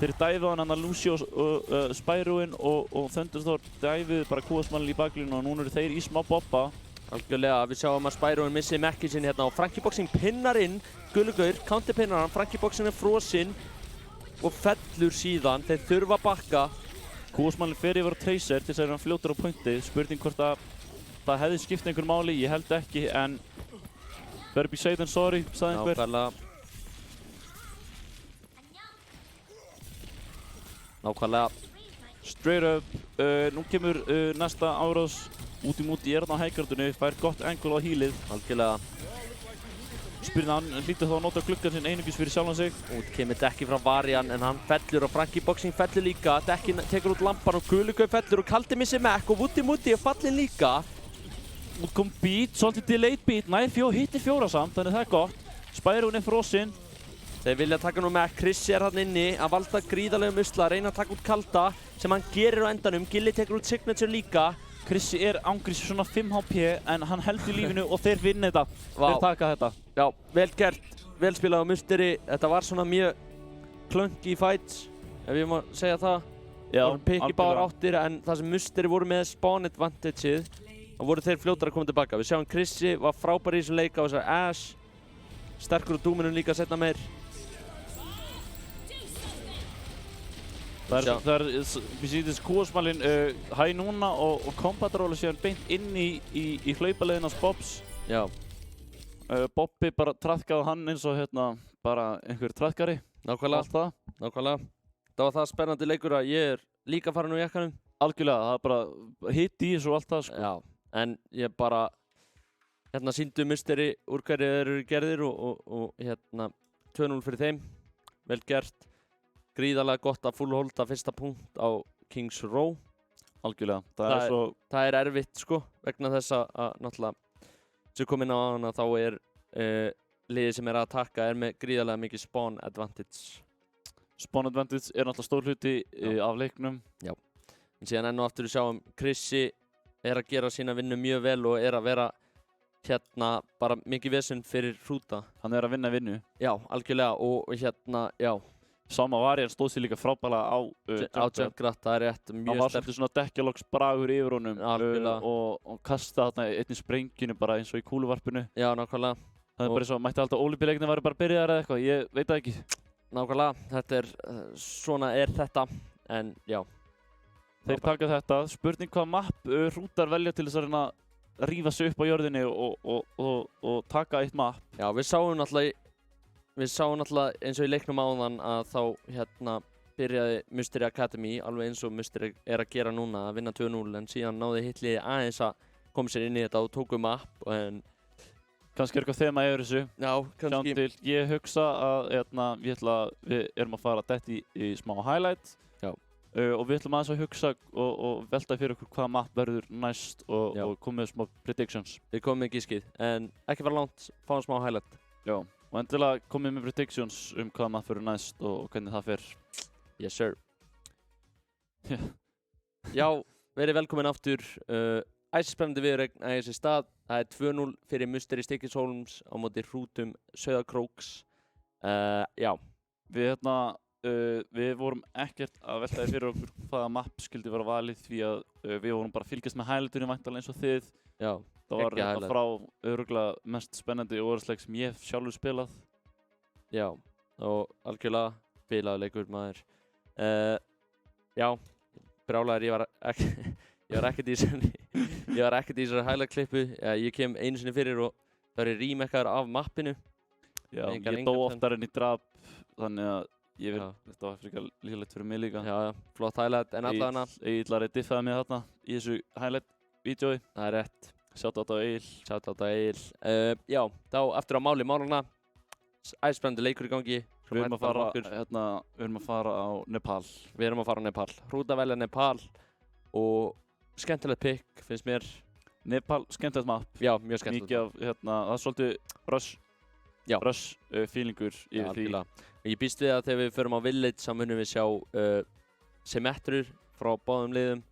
Þeir dæfið hann að Lucio og Spyroinn og Thunderstorm dæfið bara Kúasmælinn í baklínu og núna eru þeir í smá bobba. Algjörlega, við sjáum að Spyroinn missi mekkin sinn hérna og Frankiboxing pinnar inn Guðlaugur, counterpinnar hann, Frankiboxing er frosinn og fellur síðan, þeir þurfa að bakka. Kúasmælinn fer yfir á Tracer til þess að hann fljótur á pointi. Spurning hvort að það hefði skipt einhver máli, ég held ekki, en better be safe than sorry, sagði einhver. Nákvæmlega. Straight up, nú kemur næsta árás út í múti, er þarna á hæggrandinu, fær gott angle á healið. Algjörlega. Spurning hann hlýtur þá að nota gluggan sinn einungis fyrir sjálfan sig. Út kemur dekki frá Varian en hann fellur og Frankiboxing fellur líka. Dekkin tekur út lampan og Guðlaugur fellur og Kaldi missi mekk og Woody er fallinn líka. Út kom beat, svolítið delayed beat, nær hittir fjóra samt, þannig það er gott. Spyroinn er frosinn. Þeir vilja taka nú mekk, Krissi er hann inni að valda gríðarlegum usla, reyna að taka út Kalda sem hann gerir á endanum. Gilli tekur út Signature líka. Krissi er ángriðs svona 5 HP en hann heldur lífinu og þeir vinna þetta. Þeir taka þetta. Já, vel gert, vel spilað á Musteri. Þetta var svona mjög clunky fights, ef ég má segja það. Já, pikk í báðar áttir en það sem Musteri voru með spawn advantageið og voru þeir fljótar að koma tilbaka. Við sjáum Krissi var frábær í þessum leik á þessar Ash. Sterkur á Dúminum líka setna meir. Það er, við sýtum þessi Kúasmælinn hæ núna og Combat-róla síðan beint inn í hlaupaleiðin hans Bobs. Já. Bobbi bara traðkaði hann eins og hérna bara einhver traðkari. Nákvæmlega. Allt það. Nákvæmlega. Það var það spennandi leikur að ég er líka farin úr jakkanum. Algjörlega, það er bara hitt í þessu og allt það sko. Já, en ég bara hérna sýndu Musteri úr hverju þeir eru gerðir og hérna 2-0 fyrir þeim. Vel gert. Gríðarlega gott að fullholda fyrsta punkt á Kings Row. Algjörlega. Það er erfitt sko, vegna þess að náttúrulega sem kom inn á hana þá er liðið sem er að atakka er með gríðarlega mikið spawn advantage. Spawn advantage er náttúrulega stór hluti af leiknum. Já. En síðan enn og aftur við sjáum Krissi er að gera sína vinnu mjög vel og er að vera hérna bara mikið vesen fyrir hrúta. Hann er að vinna vinnu. Já, algjörlega og hérna, já. Sama Varian stóð sér líka frábælega á Junkrat, það er rétt, mjög sterk. Hann var svolítið svona dekkjaloks bragur yfir honum og kastaði þarna einnig sprenginu bara eins og í kúluvarpinu. Já, nákvæmlega. Það er bara eins og mætti alltaf Ólympíuleikarnir væru bara byrjaðar eða eitthvað, ég veit það ekki. Nákvæmlega, þetta er, svona er þetta, en já. Þeir taka þetta, spurning hvað mapp hrútar velja til þess að reyna að rífa sig upp á jörðinni og taka eitt mapp. Já, við sáum náttúrulega eins og í leiknum áðan að þá hérna byrjaði Musteri Academy alveg eins og Musteri er að gera núna að vinna 2-0 en síðan náði hitliði aðeins að koma sér inn í þetta og tóku mapp en kannski er eitthvað þema yfir þessu. Já, kannski. Sjáum til, ég hugsa að við erum að fara dætt í smá highlight. Já. Og við ætlum aðeins að hugsa og velta fyrir okkur hvaða mapp verður næst og koma með smá predictions. Við komum með gískið en ekki fara langt, fáum smá highlight. Já. Og endilega komið með predictions hvaða mapp verður næst og hvernig það fer. Yes sir. Já, verið velkomin aftur. Æsispennandi viðureign að þessi stað. Það er 2-0 fyrir Musteri Stykkishólms á móti hrútum Sauðárkróks. Já. Við vorum ekkert að velta fyrir okkur hvaða mapp skildi vera valið því að við vorum bara að fylgjast með highlightunum væntanlega eins og þið. Já. Það var þetta frá örugglega mest spennandi orðsleik sem ég hef sjálfur spilað. Já, og algjörlega spilaði leikur maður. Já, brjálæður, ég var ekkert í þessari highlight klippu. Ég kem einu sinni fyrir og það er remekaður af mappinu. Já, ég dó oftar enn í drap, þannig að þetta var frekar líklegt fyrir mig líka. Já, flott highlight, en allavega. Egil diffaði mig þarna í þessu highlight-vídeói. Það er rétt. Shoutout á Egil. Shoutout á Egil. Já, þá eftir á málana. Æsispennandi leikur í gangi. Við erum að fara á Nepal. Við erum að fara á Nepal. Hrúta velja Nepal. og skemmtilegt pick finnst mér. Nepal, skemmtilegt map. Já, mjög skemmtilegt. Mikið af, það er svolítið rush feelingur yfir því. Algjörlega. Ég býst við að þegar við förum á Village þá munum við sjá Symmetrur frá báðum liðum.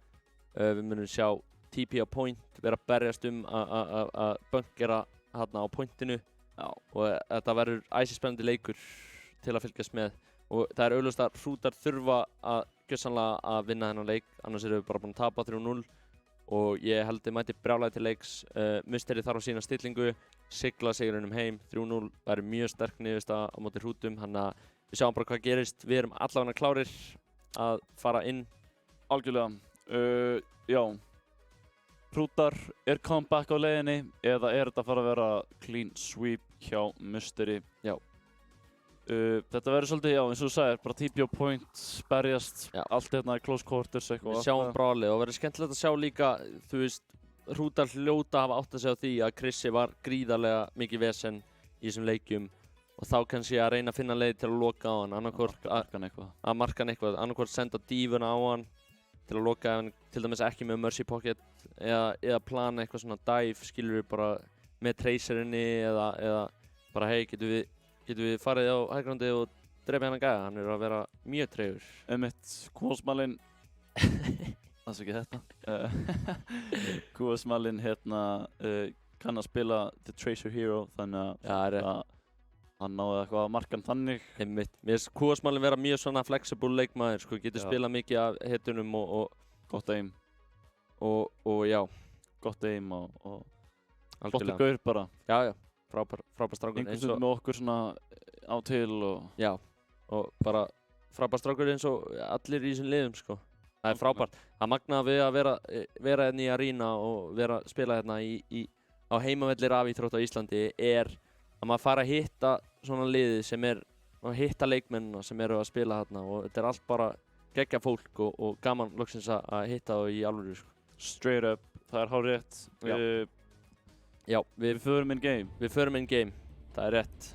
Við munum sjá TP á point, vera að berjast að bunkera hérna á pointinu. Já. Og þetta verður æsispennandi leikur til að fylgjast með. Og það er augljóst að Hrútar þurfa að gjörsamlega að vinna þennan leik, annars erum við bara búin að tapa 3-0. Og ég held þið mæti brjálæði til leiks. Musteri þarf á sína stillingu, sigla sigurinn heim, 3-0, verður mjög sterk niðurstaða á móti Hrútum. Þannig að við sjáum bara hvað gerist. Við erum allavega klárir að fara inn. Algjörlega. Já. Hrútar, er comeback á leiðinni eða er þetta að fara að vera clean sweep hjá Musteri? Já. Þetta verður svolítið, já, eins og þú sagðir, bara TP á point, berjast, allt hérna í close quarters eitthvað. Við sjáum bráli og verður skemmtilegt að sjá líka, þú veist, Hrútar hljóta hafa átt að segja á því að Krissi var gríðarlega mikið vesen í þessum leikjum og þá kannski að reyna að finna leið til að loka á hann, annarkvort að marka hann eitthvað, annarkvort senda dívuna á hann til að loka ef hann til dæmis ekki með Mercy Pocket eða plana eitthvað svona dive, skilur við bara með tracerinni eða bara hei, getum við farið á hægrandi og dreipið hann að gæða, hann er að vera mjög treygur. Kúasmalinn, það sé ekki þetta, Kúasmalinn kann að spila The Tracer Hero þannig að hann náði eitthvað að marka hann þannig. Mér finnst Kúasmalinn vera mjög svona flexible leikmaður, sko, getur spilað mikið af hitunum og gott aim. Og já. Gott aim og flottur gaur bara. Já, frábær strákur. Einhvern veginn með okkur svona á til og... Já, og bara frábær strákur eins og allir í þessum liðum, sko. Það er frábært. Það magnaði við að vera hérna í arína og spila hérna á heimavelli rafíþrótt á Íslandi er að maður fara að hitta svona liðið sem að hitta leikmennina sem eru að spila hérna og þetta er allt bara geggjað fólk og gaman loksins að hitta þá í alvöru, sko. Straight up, það er hárrétt. Já, við förum in game. Við förum in game, það er rétt.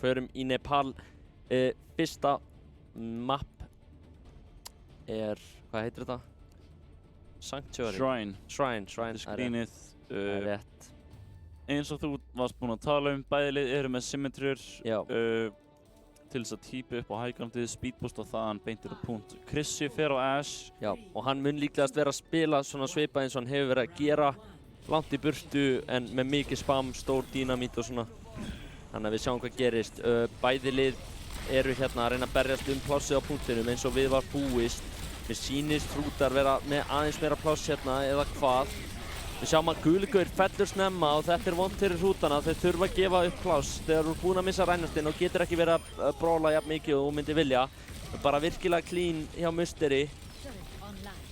Förum í Nepal. Fyrsta map er, hvað heitir þetta? Sanctuary. Shrine, skrínið. Það er rétt. Eins og þú varst búinn að tala bæði lið eru með symmetrur til þess að típa upp á hægrandið, speedboost og þaðan beintir á punkt. Krissi fer á Ash. Já, og hann mun líklegast vera að spila svona svipað eins og hann hefur verið að gera langt í burtu en með mikið spam, stór dínamít og svona. Þannig að við sjáum hvað gerist. Bæði lið eru hérna að reyna að berjast plássið á punktinum eins og við var búist. Mér sýnist Hrútar vera með aðeins meira pláss hérna eða hvað. Við sjáum að Guðlaugur fellur snemma og þetta er vont fyrir Hrútana. Þeir þurfa að gefa upp pláss þegar þú ert búin að missa rænastinn og getur ekki verið að bróla jafn mikið og þú myndir vilja. Bara virkilega clean hjá Musteri.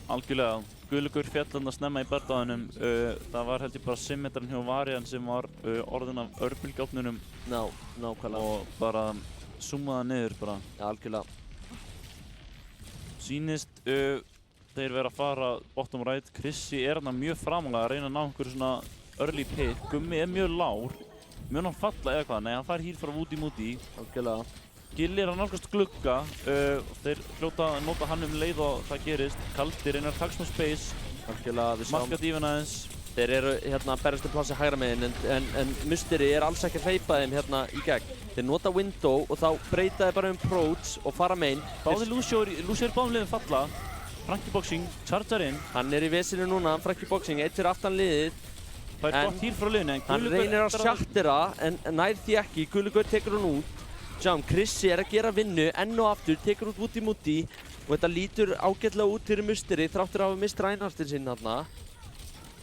Algjörlega. Guðlaugur féll þarna snemma í bardaganum. Það var held ég bara symmetran hjá Varian sem var orðin af örbylgjófnunum. Nákvæmlega. Og bara zoomaði niður bara. Já, algjörlega. Sýnist þeir vera að fara bottom right. Krissi er þarna mjög framalega að reyna að ná einhverju svona early pick. Gummi er mjög lágur. Mjög hann falla eða hvað? Nei, hann fær hýr frá Woody. Algjörlega. Gilli er að nálgast glugga. Þeir hljóta að nota hann leið og það gerist. Kaldi reynar að taka smá space. Algjörlega, við sjáum. Marka dífuna aðeins. Þeir eru hérna að berjast plassi hægra megin en Musteri er alls ekki að hleypa þeim hérna í gegn. Þeir nota window og þá breyta þeir bara approach og fara megin. Báðir Lucio er báðum liðum falla. Frankie Boxing, charger inn. Hann er í vesinu núna, Frankie Boxing, eitt fyrir aftan liðið. Það er gott hýr frá liðinu en hann reynir að sjattera en nær því ekki. Guðlaugur tekur hann út. Sjáum, Krissi er að gera vinnu enn og aftur, tekur út Woody og þetta lítur ágætlega út fyrir Musteri þráttur að hafa mist rænastinn sinn þarna.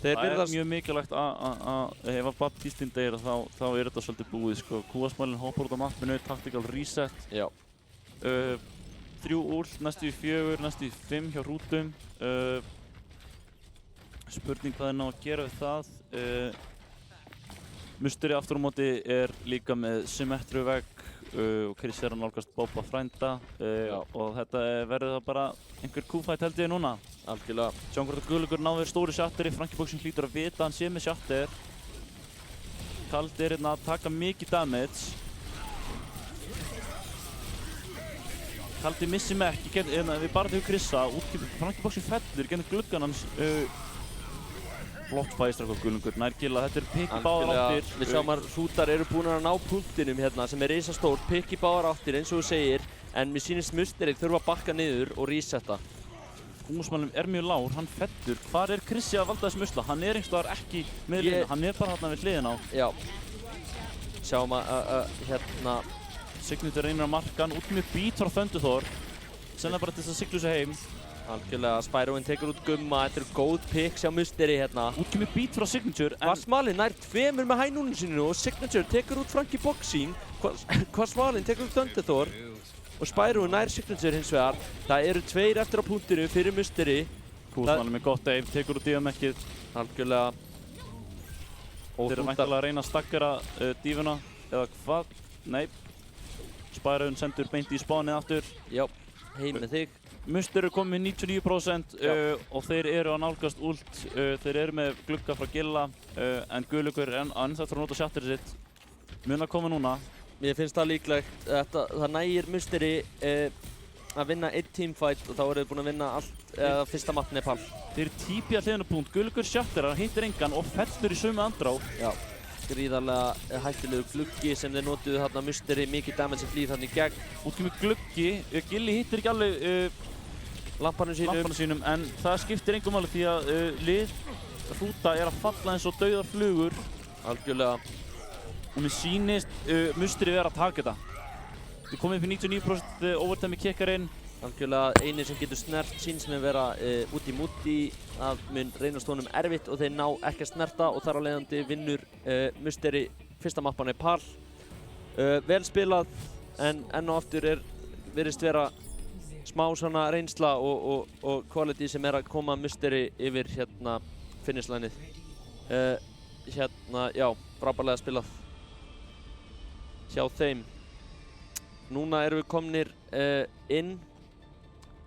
Það er mjög mikilvægt að ef að Baptistinn deyr þá er þetta svolítið búið, sko. Kúasmalinn hoppar út á mappinu, tactical reset. Já. 3 úr, næstu í 4, næstu í 5 hjá Hrútum. Spurning hvað er ná að gera við það. Musteri aftur á móti er líka með symmetru vegg og Krissi er að nálgast Bobba frænda og þetta verður það bara einhver kúfætt held ég núna. Algjörlega. Sjáum hvort að Guðlaugur náður stóri shatteri. Frankie Boxing hlýtur að vita að hann sé með shatter. Kaldi er hérna að taka mikið damage. Kaldi missi mig ekki, við bara þau Krissa, Frankiboxi fellur, genið gluggan hans. Flott fæstrak á Guðlungur, nær gilla, þetta pikk í báðar áttir. Við sjáum að hrútar eru búin að ná punktinum hérna sem risastór, pikk í báðar áttir eins og þú segir. En mér sýnist Musterið þurfa að bakka niður og resetta. Húsmælum mjög lágur, hann fellur. Hvar Krissi að valda þessum usla? Hann einhvers staðar ekki með hliðina, hann bara þarna við hliðina á. Já. Sjáum að hérna Signature reynir að marka hann út með beat frá Thunderthor. Sennilega bara til þess að sigla sig heim. Algjörlega, Spyroinn tekur út gumma, þetta eru góð picks hjá Musteri hérna. Út með beat frá Signature, en Kvasmalinn nær tveimur með hænúnum sinu og Signature tekur út Frankiboxi. Kvasmalinn tekur út Thunderthor og Spyroinn nær Signature hins vegar. Það eru 2 eftir á punktinu fyrir Musteri. Húsmælum með gott aim, tekur út DMX-ið. Algjörlega. Og Þeir eru væntanlega að reyna að staggera dífuna, eða hvað? Nei. Spyroinn sendur beint í spánið aftur. Já, heim með þig. Muster komið 99% og þeir eru að nálgast ult. Þeir eru með glugga frá Gilla, en Guðlaugur er ennþá að nota shatterið sitt. Mun að koma núna. Mér finnst það líklegt. Það nægir Musteri að vinna 1 teamfight og þá eru þið búin að vinna allt fyrsta map Nepal. Þeir típi að hliðina. Guðlaugur shatterar, hittir engan og fellur í sömu andrá. Já. Gríðarlega hættulegu gluggi sem þeir notuðu þarna Musteri, mikið damage sem flýr þarna í gegn. Út kemur gluggi, Gilli hittir ekki alveg lampanum sínum, en það skiptir engum máli því að lið hrúta er að falla eins og dauðar flugur. Algjörlega. Og mér sýnist Musteri vera að taka þetta. Þið komið upp í 99% overtime í kickarinn. Algjörlega eini sem getur snert síns með vera út í múti. Það mun reynast honum erfitt og þeir ná ekki að snerta og þar á leiðandi vinnur Musteri fyrsta mappa Nepal. Vel spilað en enn og aftur virðist vera smá svona reynsla og quality sem er að koma Musteri yfir hérna finish lineið. Hérna, já, frábærlega spilað hjá þeim. Núna erum við komnir inn,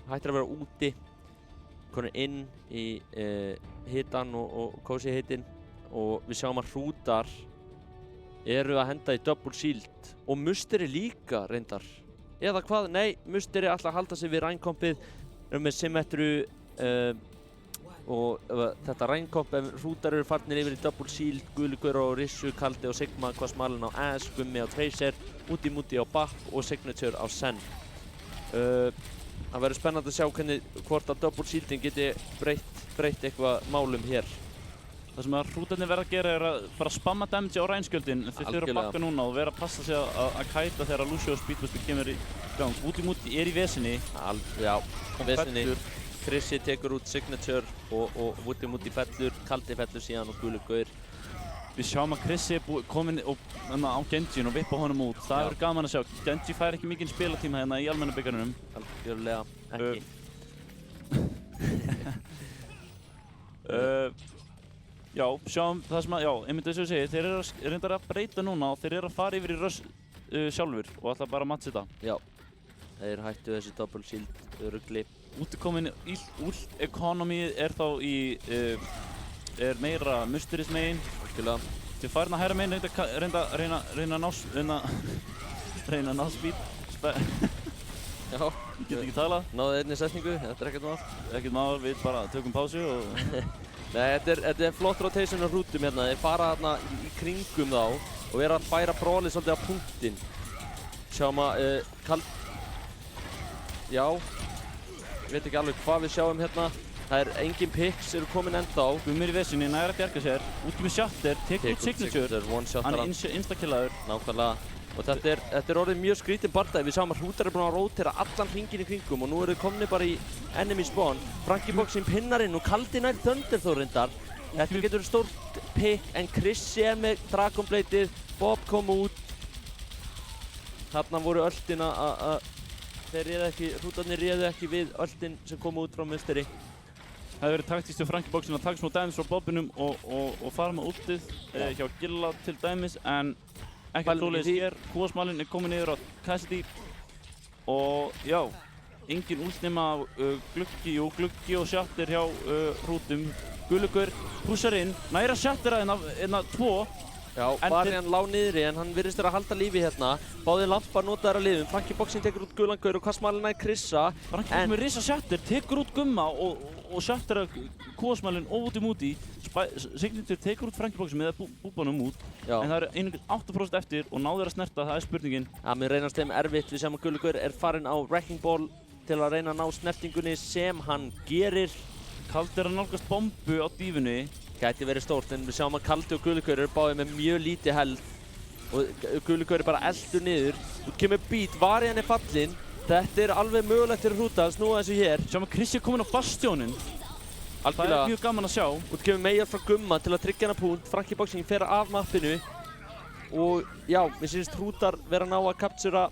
hættir að vera úti, komnir inn í hitan og cozy hitin og við sjáum að hrútar eru að henda í double shield og Musteri líka reyndar. Eða hvað? Nei, Musteri ætla að halda sig við rænkompið, með symmetru og þetta rænkomp, ef hrútar eru farnir yfir í double shield, Guðlaugur og Rissu, Kaldi og Sigma, Kvasmalinn á Ash, Gummi á Tracer, Úti Múti á Bap og Signature á Sen. Það verður spennandi að sjá hvort að double shielding geti breytt eitthvað málum hér. Það sem að hrútarnir verða að gera er að bara spamma damage á rænskjöldin. Þeir þurfa að bakka núna og vera að passa sig að kæta þegar Lucio og Speedbuster kemur í gang. Úti Múti er í vesinni. Já, vesinni. Krissi tekur út Signature og Úti Múti fellur, Kaldi fellur síðan og Guðlaugur. Við sjáum að Krissi er kominn á Genjin og vippa honum út. Það verður gaman að sjá. Genji fær ekki mikinn spilatíma hérna í almenna bikarnum. Algjörlega ekki. Já, sjáum það sem að, já, einmitt þess að ég segi, þeir eru reyndar að breyta núna og þeir eru að fara yfir í rush sjálfur og ætla bara að matcha þetta. Já, þeir hættu þessi double shield rugli. Útikomin ult economy er þá í, er meira Musteris megin. Algjörlega. Þeir farin að hæra megin, reyna að ná speed. Já. Ég get ekki talað. Náðu einni setningu, þetta er ekkert mál. Ekkert mál, við bara tökum pásu og... Nei, þetta er flott rotation á hrútum hérna. Þeir fara hérna í kringum þá og vera að færa brolið svolítið á punktinn. Sjáum að Já, ég veit ekki alveg hvað við sjáum hérna. Það er engin picks eru komin ennþá. Gummir í vesinni, næra að bjarga sér. Út með shatter, tekur út Signature. Hann er instakillaður. Nákvæmlega. Og þetta er orðið mjög skrítin bardagi. Við sjáum að hrútar eru búin að rótera allan hringinn í kringum og nú eru þau komnir bara í enemy spawn. Frankiboxin pinnar inn og Kaldi nær Thunderthor reyndar. Þetta getur stórt pick en Krissi er með Dragon Blade'ið, Bob kom út. Þarna voru öldin hrútarnir réðu ekki við öldin sem kom út frá Musteri. Það hefur verið taktískt hjá Frankiboxin að taka smá dæmis frá Bobinum og fara með útið hjá Gilla til dæmis, en ekkert svoleiðis hér. Húsmælinn er komin niður á Cassidy og já, engin ult nema gluggi og shatter hjá hrútum. Guðlaugur pushar inn, næra shattera hérna 2 Já, Varian lá niðri en hann virðist vera að halda lífi hérna. Báðir lampar notaðar að liðum. Frankie Boxing tekur út gulan gaur og Kvassmalinn nær Krissa. Frankie Boxing með risa shatter, tekur út Gumma og shatter að Kvassmalinn og út í múti. Signature tekur út Frankie Boxing með búbanum út. Já. En það er einhvern 8% eftir og náður að snerta, það er spurningin. Ja, mér reynast þeim erfitt. Við sjáum að guli gaur er farinn á Wrecking Ball til að reyna að ná snertingunni sem hann gerir. Kaldi er að nálgast bombu á dífunni. Gæti verið stórt, en við sjáum að Kaldi og Guligaur eru báðir með mjög lítið held og Guligaur er bara eldur niður. Út kemur beat, Varian er fallinn. Þetta er alveg mögulegt fyrir Hrúta að snúa þessu hér. Sjáum að Chris er kominn á Bastioninn. Það er mjög gaman að sjá. Út kemur Meyjar frá Gumma til að tryggja hana punkt. Frankie Boxing fer af mappinu og já, mér sýnist Hrútar vera að ná að kaptúra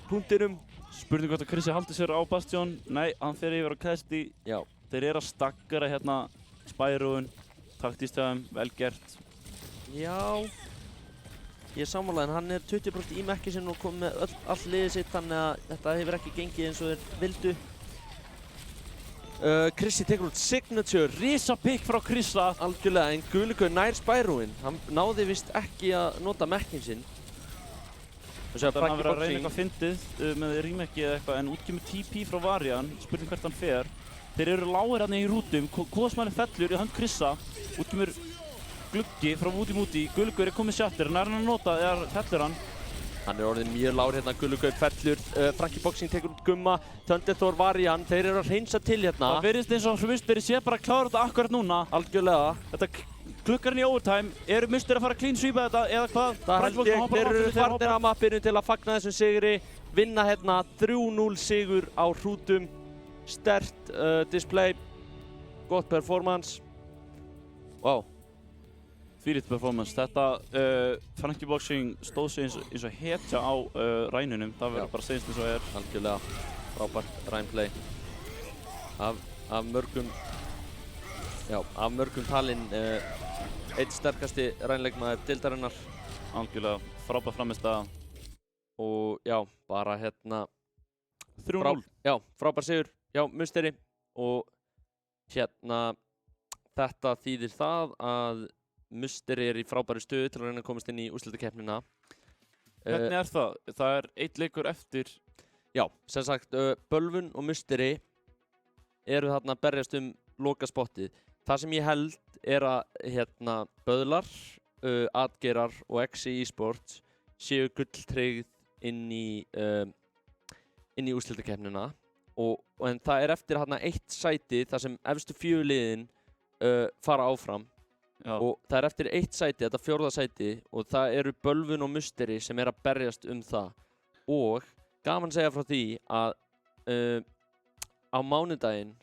punktinum. Spurning hvort að Chris haldi sér á Bastion. Nei, hann fer yfir á Kesti. Já. Þeir eru að staggara hérna Spyroen, taktískt hjá þeim, vel gert. Já, ég er sammála en hann er 20% í mekki sinn og kom með allt liðið sitt þannig að þetta hefur ekki gengið eins og þeir vildu. Chrissi tekur út Signature. Risa pick frá Krissa. Algjörlega, en Guligaur nær Spyroen. Hann náði vist ekki að nota mekkin sinn. Þannig að hann verið að reyna eitthvað fyndið með remake eða eitthvað en út kemur TP frá Varian, spurning hvert hann fer. Þeir eru lágir hérna í rútum, Kvassmalinn fellur í hönd Krissa, út kemur gluggi frá Woody Moody, Guligaur er komið shatter, nær hann að nota eða fellur hann? Hann er orðinn mjög lágur hérna, Guligaur fellur, Frankie Boxing tekur út Gumma, Thunder Thor, Varian, þeir eru að hreinsa til hérna. Það virðist eins og Mysteri sé bara að klára þetta akkurat núna. Algjörlega. Þetta klukkarinn í overtime, eru Mysteri að fara að clean sweepa þetta eða hvað? Það held ég, þeir eru farnir af mappinu til að fagna þessum sigri, vinna hérna 3-0 sigur á Hrútum. Sterkt display, gott performance. Wow. Fýrið performance. Þetta Frankie Boxing stóð sig eins og hetja á rænunum. Það verður bara segjast eins og er. Algjörlega frábært rænplay. Af mörgum talinn einn sterkasti rænleikmaður deildarinnar. Algjörlega frábært frammistaða. Og já, bara hérna 3-0. Já, frábær sigur. Já, Mysteri og hérna þetta þýðir það að Mysteri er í frábæri stöðu til að reyna að komast inn í úrslitakeppnina. Hvernig er það? Það er einn leikur eftir. Já, sem sagt, Bölvun og Mysteri eru þarna að berjast lokaspottið. Það sem ég held er að Böðlar, Atgerar og XI Esports séu gulltryggð inn í úrslitakeppnina. En það er eftir eitt sæti þar sem efstu 4 liðin fara áfram. Já. Og það er eftir eitt sæti, þetta 4. sæti, og það eru Bölvun og Mysteri sem er að berjast það. Og gaman að segja frá því að á mánudaginn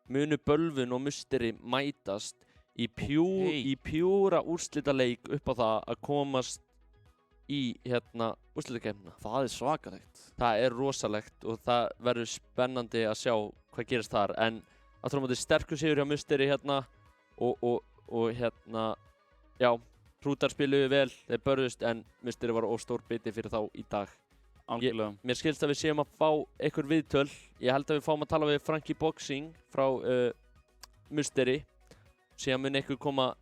munu Bölvun og Mysteri mætast í pjúra úrslitaleik upp á það að komast í úrslitakeppnina. Það er svakalegt. Það er rosalegt og það verður spennandi að sjá hvað gerist þar. En aftur á móti sterkur sigur hjá Mysteri og já, Hrútar spiluðu vel, þeir börðust en Mysteri var of stór biti fyrir þá í dag. Algjörlega. Mér skilst að við séum að fá einhver viðtöl. Ég held að við fáum að tala við Frankie Boxing frá Mysteri. Síðan mun einhver koma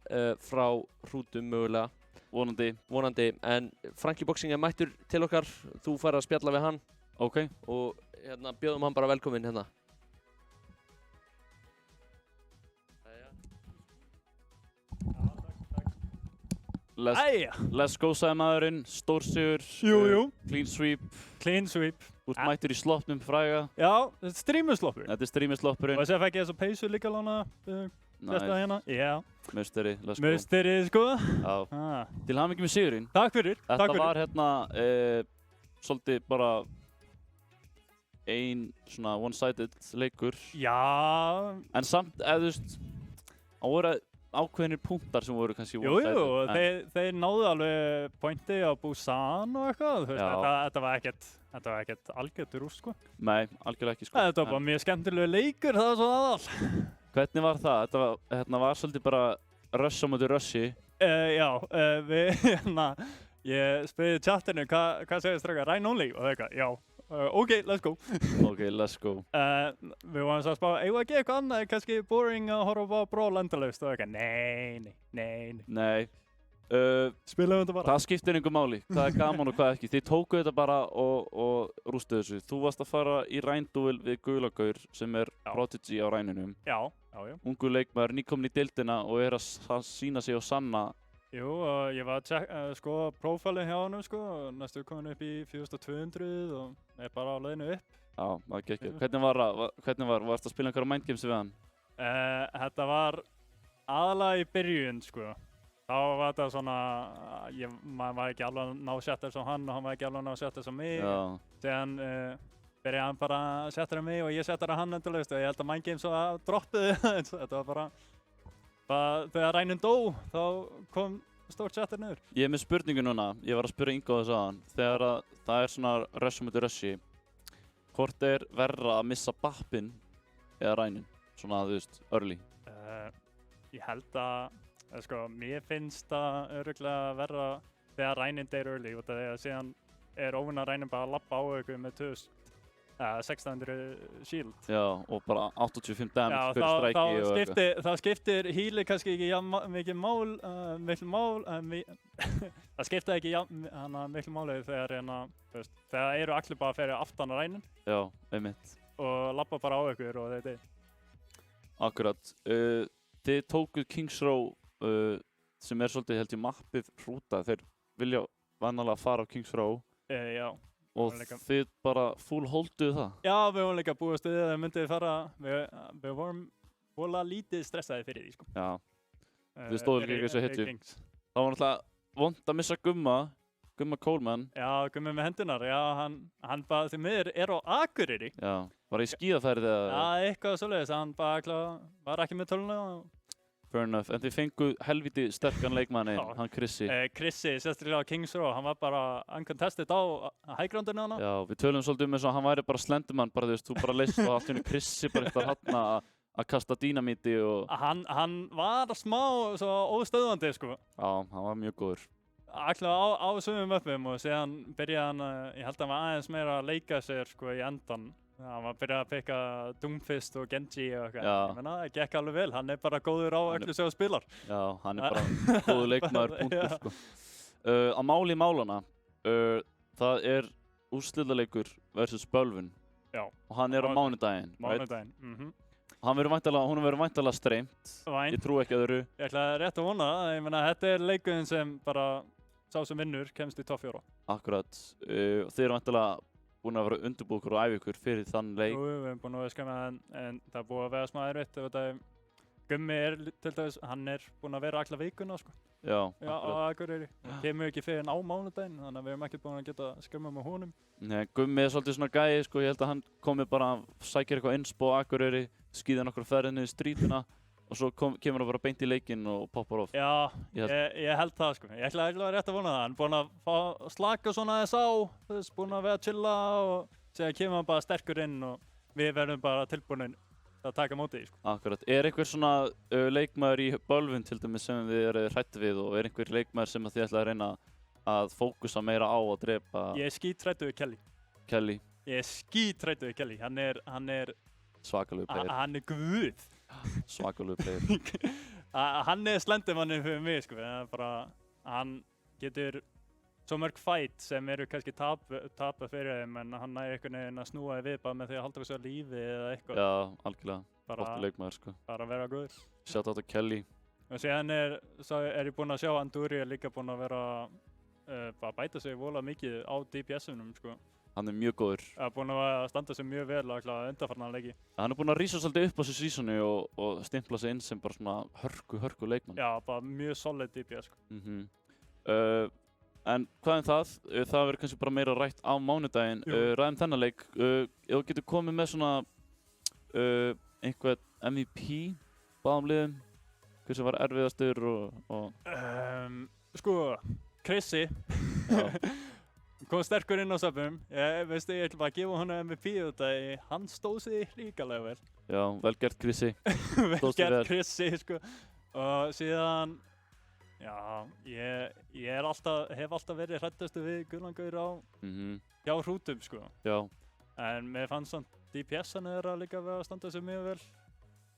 frá Hrútum mögulega. Vonandi, en Frankie Boxing er mættur til okkar, þú fær að spjalla við hann. Ok. Og bjóðum hann bara velkominn hérna. Let's go, sagði maðurinn, stórsigur, clean sweep. Þú ert mættur í sloppnum fræga. Já, þetta er streamersloppur. Þetta er streamersloppurinn. Og þess að fekk ég þessa peysu líka lána. Hérna. Já. Mysteri, let's go. Mysteri, sko. Já. Til hamingju með sigurinn. Takk fyrir. Þetta var svolítið bara ein svona one-sided leikur. Já. En samt, eða þú veist, það voru ákveðnir punktar sem voru kannski one-sided. Jú, þeir náðu alveg pointi á Busan og eitthvað. Þetta var ekkert algjört rúst, sko. Nei, algjörlega ekki, sko. Þetta var bara mjög skemmtilegu leikur, það var svo aðal. Hvernig var það? Þetta var svolítið bara rush á móti russi. Já, ég spurði chatinu, hvað segir strákar, Rhine only? Og það eitthvað, já. Ok, let's go. Ok, let's go. Við varum svo að spá, eigum við að gera eitthvað annað, kannski boring að horfa á brawl endalaust og eitthvað, nei. Nei, Spilum þetta bara. Það skiptir einhver máli, hvað er gaman og hvað ekki. Þið tókuð þetta bara og rústuðu þessu. Þú varst að fara í rændúvel við Gulagaur sem er prodigy á rænunum. Já. Ungur leikmaður, nýkominn í deildina og er að sýna sig og sanna. Jú, og ég var að skoða prófælinn hjá honum sko, næstu komin upp í 4200 og er bara á leiðinu upp. Já, það er geggjað. Hvernig varst að spila einhverja mindgames við hann? Þetta var aðalega í byrjun sko. Þá var þetta svona, maður var ekki alveg að ná setja eins og hann og hann var ekki alveg að ná setja eins og mig. Síðan byrjaði hann bara að setja mig og ég setja hann endurlegust og ég held að mindgames var droppuð. Þetta var bara þegar rænin dó, þá kom stórt setter niður. Ég er með spurningu núna, ég var að spyrja Ingo þess aðan. Þegar það er svona rush mútið russi, hvort er verra að missa bappinn eða rænin? Svona, þú veist, early. Ég held að, sko, mér finnst það örugglega verra þegar rænin deyr early út af því að síðan er óvinna rænin bara að labba á ykkur með 1600 shield. Já, og bara 85 damage fyrir stræki og eitthvað. Það skiptir heal'i kannski ekki mikið mál, það skiptir ekki miklu máli þegar þegar eru allir bara að ferja aftan á rænin. Já, einmitt. Og labba bara á ykkur og þetta. Akkurat. Þið tókuð Kings Row sem er svolítið held ég mappið hrúta. Þeir vilja vanalega fara á Kings Row. Já. Og þið bara full holduðu það? Já, við vorum líka búist við að það myndi fara, við vorum vorulega lítið stressaði fyrir því, sko. Já, þið stóðu líka ekki þessu hitju. Það var náttúrulega vont að missa Gumma Coleman. Já, Gummi með hendunar, já, hann bara því miður er á Akureyri. Já, var í skíðafærið eða? Já, eitthvað svoleiðis, hann bara var ekki með töluna. Fair enough, en þið fengu helviti sterkan leikmanni, hann Chrissy. Chrissy, sérstaklega á Kings Row, hann var bara uncontested á highgroundinu hana. Já, við tölum svolítið eins og hann væri bara slendumann, bara þú veist, þú bara leist og allt í einu Chrissy bara eitthvað hann að kasta dínamíti og... Hann var smá svo óstöðvandi, sko. Já, hann var mjög góður. Alltaf á sumum uppum og síðan byrjaði hann, ég held að hann var aðeins meira að leika sér, sko, í endan. Hann var að byrja að pikka Doomfist og Genji og eitthvað. Ég meina, það gekk alveg vel. Hann er bara góður á öllu sem hann spilar. Já, hann er bara góður leikmaður, punktur, sko. Á máli málana, það er úrslitaleikur versus Bölvun. Já. Og hann er á mánudaginn, Mánudaginn, Hún verður væntanlega streymt. Ég trú ekki öðru. Ég ætla rétt að vona það. Ég meina, þetta er leikurinn sem bara sá sem vinnur kemst í topp 4. Akkurat. Þið eru væntanlega búin að vera undirbúið ykkur og æfa ykkur fyrir þann leik. Jú, við erum búin að skemma en það er búið að vera smá erfitt. Gummi er til dæmis, hann er búin að vera alla vikuna, sko. Já, á Akureyri. Það kemur ekki fyrir á mánudaginn, þannig að við erum ekki búin að geta skemma með honum. Nei, Gummi er svolítið svona gæi, sko. Ég held að hann komi bara, sækir eitthvað inspo á Akureyri, skýða nokkur ferðir niður strítuna og svo kemur hann bara beint í leikinn og poppar off. Já, ég held það, sko. Ég ætla rétt að vona það. Hann er búin að slaka svona þess á, búin að vera að chilla og síðan kemur hann bara sterkur inn og við verðum bara tilbúinir að taka móti í, sko. Akkurat. Er einhver svona leikmaður í Bölvun til dæmis sem þið eru hrætt við og er einhver leikmaður sem þið ætla að reyna að fókusa meira á að drepa? Ég er skítræddur við Kelly. Ég er skítræddur við Kelly. Hann er svakalegu player. Hann er guð. Svakalegu player. Hann er slendimannin fyrir mig, sko. Hann getur svo mörg fight sem eru kannski tapa fyrir þeim en hann er einhvern veginn að snúa við bara með því að halda þessu að lífi eða eitthvað. Já, algjörlega. Flottur leikmaður, sko. Bara að vera guð. Shout out to Kelly. Og síðan er ég búinn að sjá að Anduri er líka búinn að vera bara bæta sig vola mikið á DPS-unum, sko. Hann er mjög góður. Það er búinn að standa sig mjög vel að undanfarna leiki. Hann er búinn að rísa svolítið upp á þessu sísoni og stimpla sig inn sem bara svona hörku leikmann. Já, bara mjög solid DPS, sko. En hvað það? Það verður kannski bara meira rætt á mánudaginn. Ræðum þennan leik. Ef þú getur komið með svona einhvern MVP báðum liðum, hver sem var erfiðastur og... Sko, Chrissy kom sterkur inn á söpum. Ég ætla bara að gefa honum MVP þetta. Hann stóð sig ríkalega vel. Já, vel gert Chrissy. Vel gert Chrissy, sko. Og síðan... Já, ég hef alltaf verið hræddastu við Guðlangaur hjá hrútum, sko. Já. En mér fannst svona DPS-anu þeirra líka að standa sig mjög vel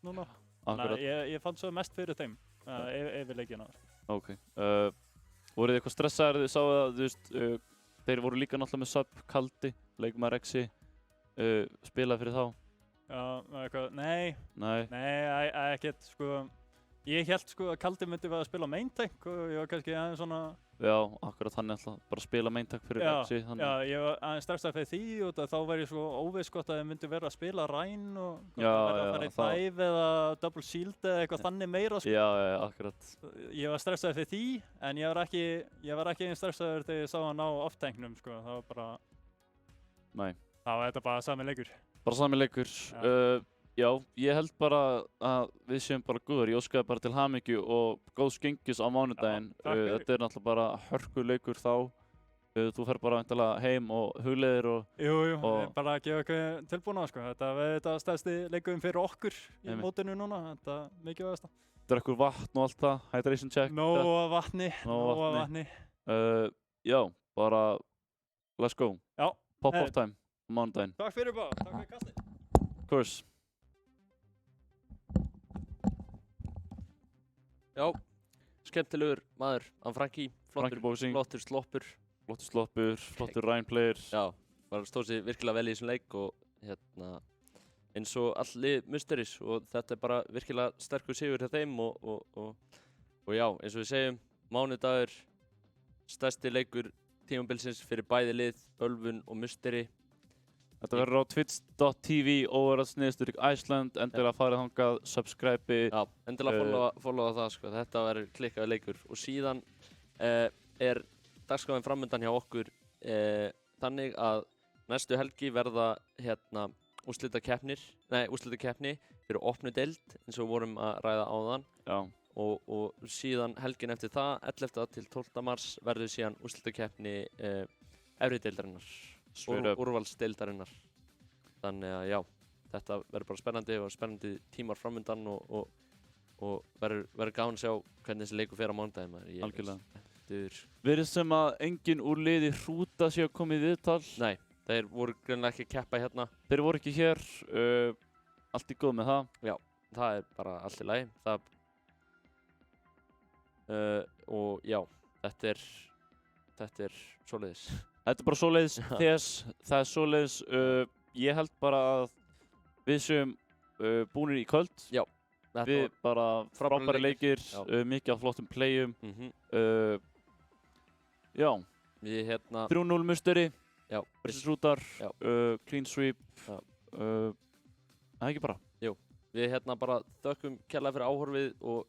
núna. Akkurat. Ég fann svo mest fyrir þeim yfir leikina. Ok. Voruð þið eitthvað stressaðir þið sáu að, þú veist, þeir voru líka náttúrulega með sub Kaldi, leikmaður Rexi, spilaði fyrir þá? Já, eitthvað, nei, Nei. ekkert, sko. Ég held sko að Kaldi myndi vera að spila main tank og ég var kannski aðeins svona... Já, akkurat hann er alltaf bara að spila main tank fyrir Rexi. Já, ég var aðeins stressað fyrir því og þá var ég svo óviss hvort að ég myndi vera að spila Rhine og Já, að fara í dive eða double shield eða eitthvað þannig meira sko. Já, akkurat. Ég var stressað fyrir því en ég var ekki eins stressaður þegar ég sá hann á off-tanknum sko. Það var bara... Nei. Það var þetta bara sami leikur. Bara sami leikur. Já, ég held bara að við séum bara góður. Ég óskaði bara til hamingju og góðs gengis á mánudaginn. Þetta er náttúrulega bara hörkuleikur þá. Þú fer bara væntanlega heim og hugleiðir og... Jú, bara að gefa eitthvað tilbúna sko. Þetta er þetta stærsti leikurinn fyrir okkur í mótinu núna. Þetta er mikilvægasta. Drekkur vatn og allt það, hydration check. Nóa vatni. Já, bara let's go. Já. Pop-off time á mánudaginn. Takk fyrir bara, takk fyrir kastið. Of course. Já, skemmtilegur maður, Frankie, flottur sloppur. Flottur sloppur, flottur Rhine player. Já, stóð sér virkilega vel í þessum leik og eins og allir Mysteries og þetta er bara virkilega sterkur sigur hjá þeim og já, eins og við segjum, mánudagur, stærsti leikur tímabilsins fyrir bæði lið, Ölfun og Mystery. Þetta verður á twitch.tv/Iceland, endilega farið þangað, subscribe. Já, endilega followa það sko, þetta verður klikkaður leikur og síðan er dagskráin framundan hjá okkur þannig að næstu helgi verða úrslitakeppni fyrir opnu deild eins og við vorum að ræða áðan. Já. Og síðan helgin eftir það, 11. til 12. mars verður síðan úrslitakeppni efri deildarinnar. Úrvalsdeildarinnar. Þannig að já, þetta verður bara spennandi tímar framundan og verður gaman að sjá hvernig þessi leikur fer á mánudaginn. Algjörlega. Virðist sem að enginn úr liði Hrúta sé að koma í viðtal? Nei, þeir voru greinilega ekki að keppa hérna. Þeir voru ekki hér, allt í góð með það? Já, það er bara allt í lagi. Og já, þetta er svoleiðis. Þetta er bara svoleiðis, það er svoleiðis. Ég held bara að við séum búnir í kvöld. Já. Við bara frábæri leikir, mikið af flottum playum. Já. Við 3-0 Mystery. Já. Versus Hrútar. Clean sweep. Það er ekki bara. Jú. Við bara þökkum kærlega fyrir áhorfið og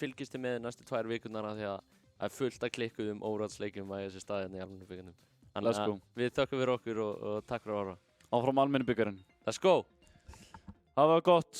fylgist þið með næstu 2 vikurnar því að það er fullt að klikkuðum óræðsleikjum að þessi staðinni í almennu byggarnum. Þannig að við þökkum fyrir okkur og takk fyrir að horfa. Áfram almennu byggarinn. Let's go! Hafa það gott!